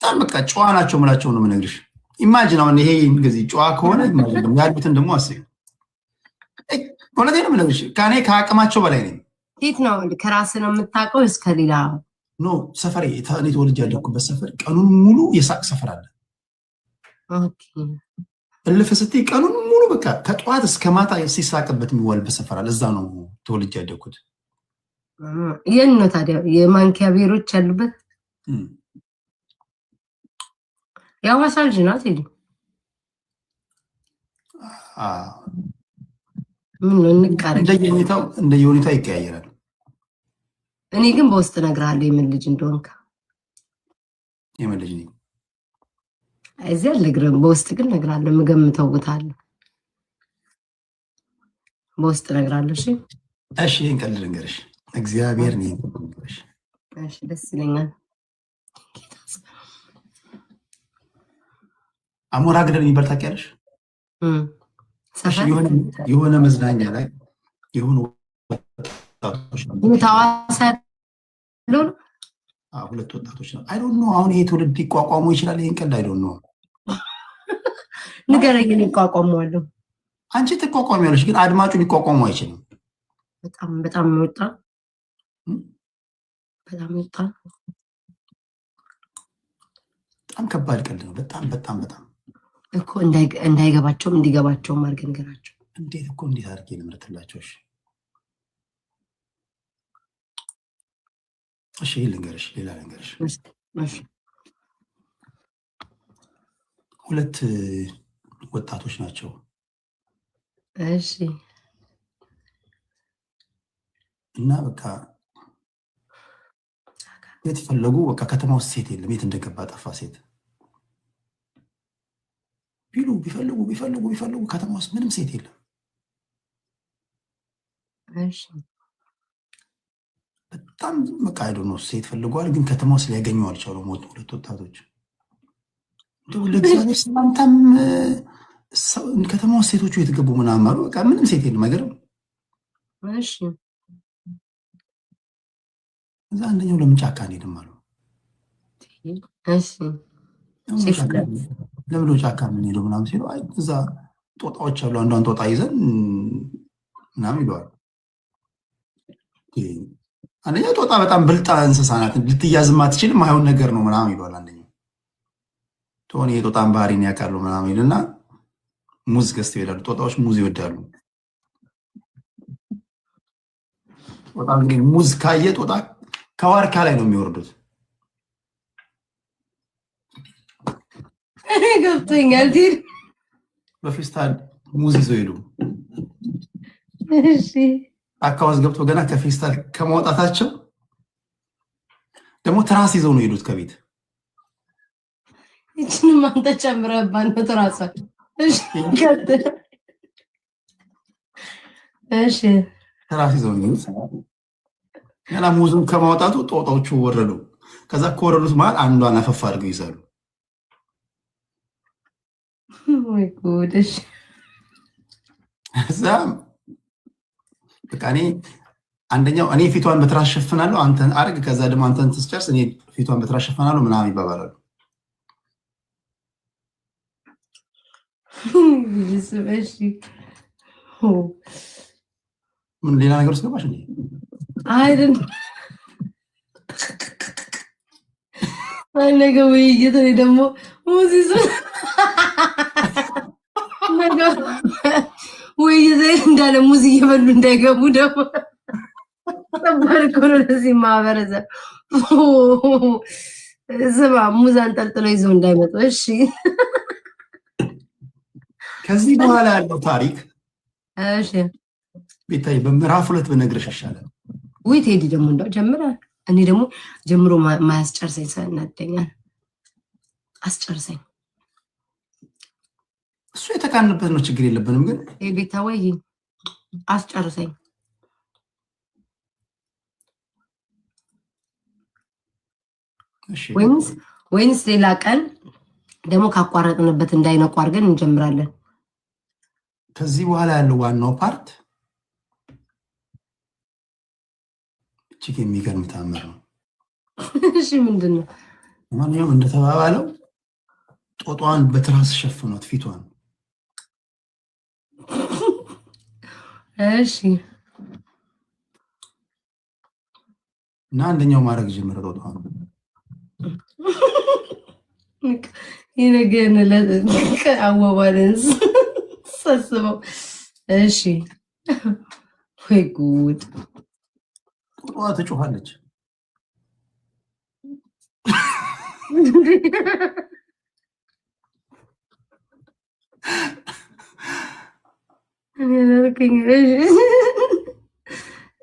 በጣም በቃ ጨዋ ናቸው የምላቸው ነው የምነግርሽ። ኢማጂን አሁን ይሄ እንደዚህ ጨዋ ከሆነ ኢማጂን ያሉትን ደግሞ አስቢ። እውነቴን ነው የምነግርሽ፣ ከእኔ ከአቅማቸው በላይ ነኝ። የት ነው ከራስህ ነው የምታውቀው እስከ ሌላ? ኖ ሰፈሬ እኔ ተወልጄ ያደኩበት ሰፈር ቀኑን ሙሉ የሳቅ ሰፈር አለ። ኦኬ እልፍ ስትይ ቀኑን ሙሉ በቃ ከጠዋት እስከ ማታ ሲሳቅበት የሚዋልበት ሰፈር አለ። እዛ ነው ተወልጄ ያደኩት። የት ነው ታዲያ የማንኪያ ብሔሮች ያሉበት? የሐዋሳ ልጅ ናት ሄዱ። ምን ነው እንቃረግ እንደየሁኔታው ይቀያየራል። እኔ ግን በውስጥ እነግርሃለሁ የምን ልጅ እንደሆንክ። የምን ልጅ ነኝ? እዚህ አልነግርህም፣ በውስጥ ግን እነግርሃለሁ። የምገምተው ቦታ አለ፣ በውስጥ እነግርሃለሁ። እሺ እሺ፣ ይሄን ቀልድ ልንገርሽ። እግዚአብሔር ነው ይንገርሽ። እሺ ደስ ይለኛል። አሞራ ገደል የሚባል ታውቂያለሽ? የሆነ መዝናኛ ላይ የሆኑ ወጣቶች ሁለት ወጣቶች ነው። አይ ዶንት ኖ አሁን ይሄ ትውልድ ሊቋቋሙ ይችላል። ይሄን ቀልድ አይ ዶንት ኖ ንገረኝ። ሊቋቋመዋለሁ። አንቺ ትቋቋሚያለሽ፣ ግን አድማጩ ሊቋቋሙ አይችልም። በጣም በጣም ይወጣ በጣም ከባድ ቀልድ ነው። በጣም እኮ እንዳይገባቸውም እንዲገባቸውም አድርገን ንገራቸው። እንዴት አድርጌ ልምረትላቸው? እሺ ልንገርሽ፣ ሌላ ልንገርሽ። ሁለት ወጣቶች ናቸው። እሺ እና በቃ የት ፈለጉ? በቃ ከተማ ውስጥ ሴት የለም። የት እንደገባ ጠፋ። ሴት ቢፈልጉ ከተማ ውስጥ ምንም ሴት የለም። እሺ በጣም በቃ አይዶኖ ሴት ፈልገዋል፣ ግን ከተማ ውስጥ ሊያገኙ አልቻሉም። ሁለት ወጣቶች ለእግዚአብሔር ሰላምታም ከተማ ውስጥ ሴቶቹ የተገቡ ምናምን አሉ። በቃ ምንም ሴት የለም። አይገርም? እሺ እዛ አንደኛው ለምን ጫካ አንሄድም አሉ። እሺ ለምን ጫካ የምንሄደው ምናምን ሲሉ አይ እዛ ጦጣዎች አሉ፣ አንዷን ጦጣ ይዘን ምናምን ይለዋል። አንደኛው ጦጣ በጣም ብልጣ እንስሳ ናት፣ ልትያዝም አትችልም፣ አይሆን ነገር ነው ምናምን ይለዋል። አንደኛው ቶኒ የጦጣን ባህሪን ያውቃሉ ምናምን ይልና ሙዝ ገዝተው ይሄዳሉ። ጦጣዎች ሙዝ ይወዳሉ። ጦጣ እንግዲህ ሙዝ ካየ ጦጣ ከዋርካ ላይ ነው የሚወርዱት። ገብቶኛል። በፌስታል ሙዝ ይዘው ሄዱ። እሺ ጫካ ውስጥ ገብቶ ገና ከፌስታል ከማውጣታቸው ደግሞ ትራስ ይዘው ነው የሄዱት ከቤት። ይችንም አንተ ጨምረህባት ነው ትራሷ። እሺ ትራስ ይዘው ነው የሄዱት። ገና ሙዙን ከማውጣቱ ጦጣዎቹ ወረዱ። ከዛ ከወረዱት መሀል አንዷን አፈፍ አድርገው ይዛሉ። ወይ ጉድ! እሺ እዛ በቃ አንደኛው እኔ ፊቷን በትራስ ሸፍናለሁ አንተን አርግ፣ ከዛ ደግሞ አንተን ትስጨርስ እኔ ፊቷን በትራስ ሸፍናለሁ ምናምን ይባባላሉ። እሺ ምን ሌላ ነገር ውስጥ ገባሽ እንዴ? አይደል ነገ ውይይት እኔ ደግሞ ሙዚስ ውይይት እንዳለ ሙዝ እየበሉ እንዳይገቡ ደግሞ ከባድ እኮ ነው ለዚህ ማህበረሰብ። ስማ ሙዝ አንጠልጥለው ይዘው እንዳይመጡ። እሺ ከዚህ በኋላ ያለው ታሪክ እሺ ቤታይ በምዕራፍ 2 በነግርሽ ይሻላል። ወይ ቴዲ ደግሞ እንደው ጀምራል። እኔ ደግሞ ጀምሮ ማያስጨርሰኝ ሰናደኛል። አስጨርሰኝ። እሱ የተካንበት ነው፣ ችግር የለብንም። ግን ቤታ ወይ አስጨርሰኝ። ወይንስ ሌላ ቀን ደግሞ ካቋረጥንበት እንዳይነቁ አድርገን እንጀምራለን። ከዚህ በኋላ ያለው ዋናው ፓርት እጅግ የሚገርም ተአምር ነው። እሺ ምንድን ነው? ማንኛውም እንደተባባለው ጦጧን በትራስ ሸፍኗት ፊቷን። እሺ እና አንደኛው ማድረግ ጀመረ ጦጧን። ይነገን ለአዋዋለንስ ሰስበው። እሺ ወይ ጉድ! ጦጧ ትጮኻለች።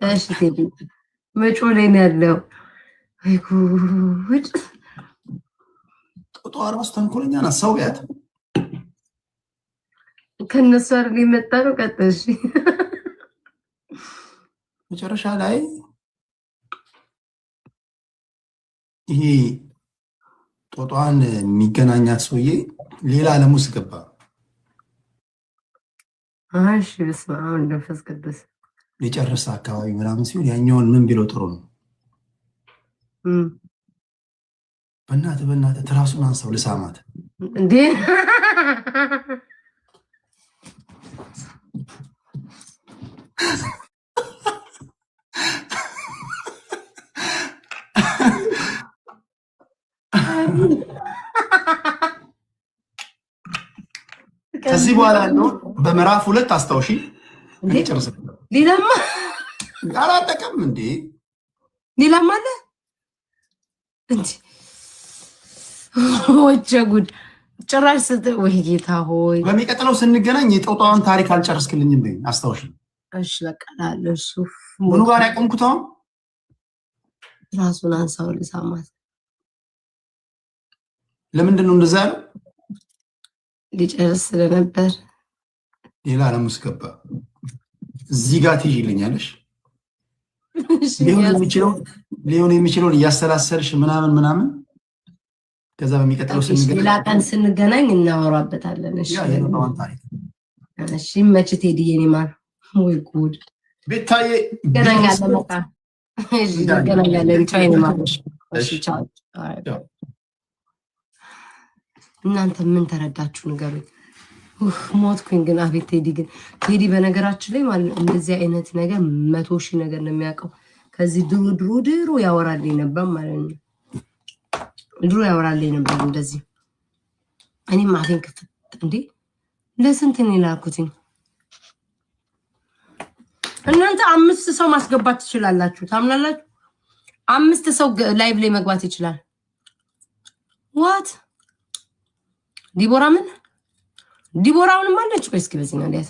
እሺ ቴዲ መጮህ ላይ ነው ያለው። ወይ ጉድ! ጦጧ ራሱ ተንኮለኛ ናት። ሰው ቢያት ከነሱ አይደል የመጣ ነው። ቀጥሽ መጨረሻ ላይ ይሄ ጦጧን የሚገናኛት ሰውዬ ሌላ ዓለም ውስጥ ገባ። እሺ በስመ አብ ወመንፈስ ቅዱስ። ሊጨርስ አካባቢ ምናምን ሲሆን ያኛውን ምን ቢለው ጥሩ ነው? በእናትህ ትራሱን አንሳው ልሳማት እንዴ! ከዚህ በኋላ ነው በምዕራፍ 2 አስታውሺ። ጨርስ። ሌላማ አላጠቀም እንዴ? ሌላማ አለ እንዴ? ወቸ ጉድ! ጭራሽ ወይ ጌታ ሆይ! በሚቀጥለው ስንገናኝ የጦጣውን ታሪክ አልጨርስክልኝም በይ። አስታውሺ። እሺ በቃ ላለሱ ምኑ ጋር ያቆምኩት አሁን ራሱን አንሳው ልሳማት። ለምንድን ነው እንደዛ ያለው? ሊጨርስ ስለነበር ሌላ ዓለም ውስጥ ገባ። እዚህ ጋር ትይዥልኛለሽ። ሊሆን የሚችለውን እያሰላሰልሽ ምናምን ከዛ በሚቀጥለው ሌላ ቀን ስንገናኝ እናወራበታለን። እሺ የጦጣውን ታሪክ እሺ። መች ቴዲዬ እኔ ማር ወይ ጉድ! ቤታዬ ገናኛለን። በቃ እሺ ገናኛለን። ቻይ ነው ማለት እሺ። ቻው። እናንተ ምን ተረዳችሁ ንገሩኝ። ሞትኩኝ ግን። አቤት ቴዲ ግን ቴዲ በነገራችን ላይ ማለት ነው እንደዚህ አይነት ነገር 100,000 ነገር ነው የሚያውቀው። ከዚህ ድሮ ያወራልኝ ነበር ማለት ነው። ድሮ ያወራልኝ ነበር እንደዚህ። እኔም አፌን ክፍት እንዴ ለስንት ነው ላልኩትኝ። እናንተ 5 ሰው ማስገባት ትችላላችሁ። ታምናላችሁ? 5 ሰው ላይቭ ላይ መግባት ይችላል። ዋት ዲቦራ ምን ዲቦራውን ማለች? ቆይ እስኪ በዚህ ነው እንዴት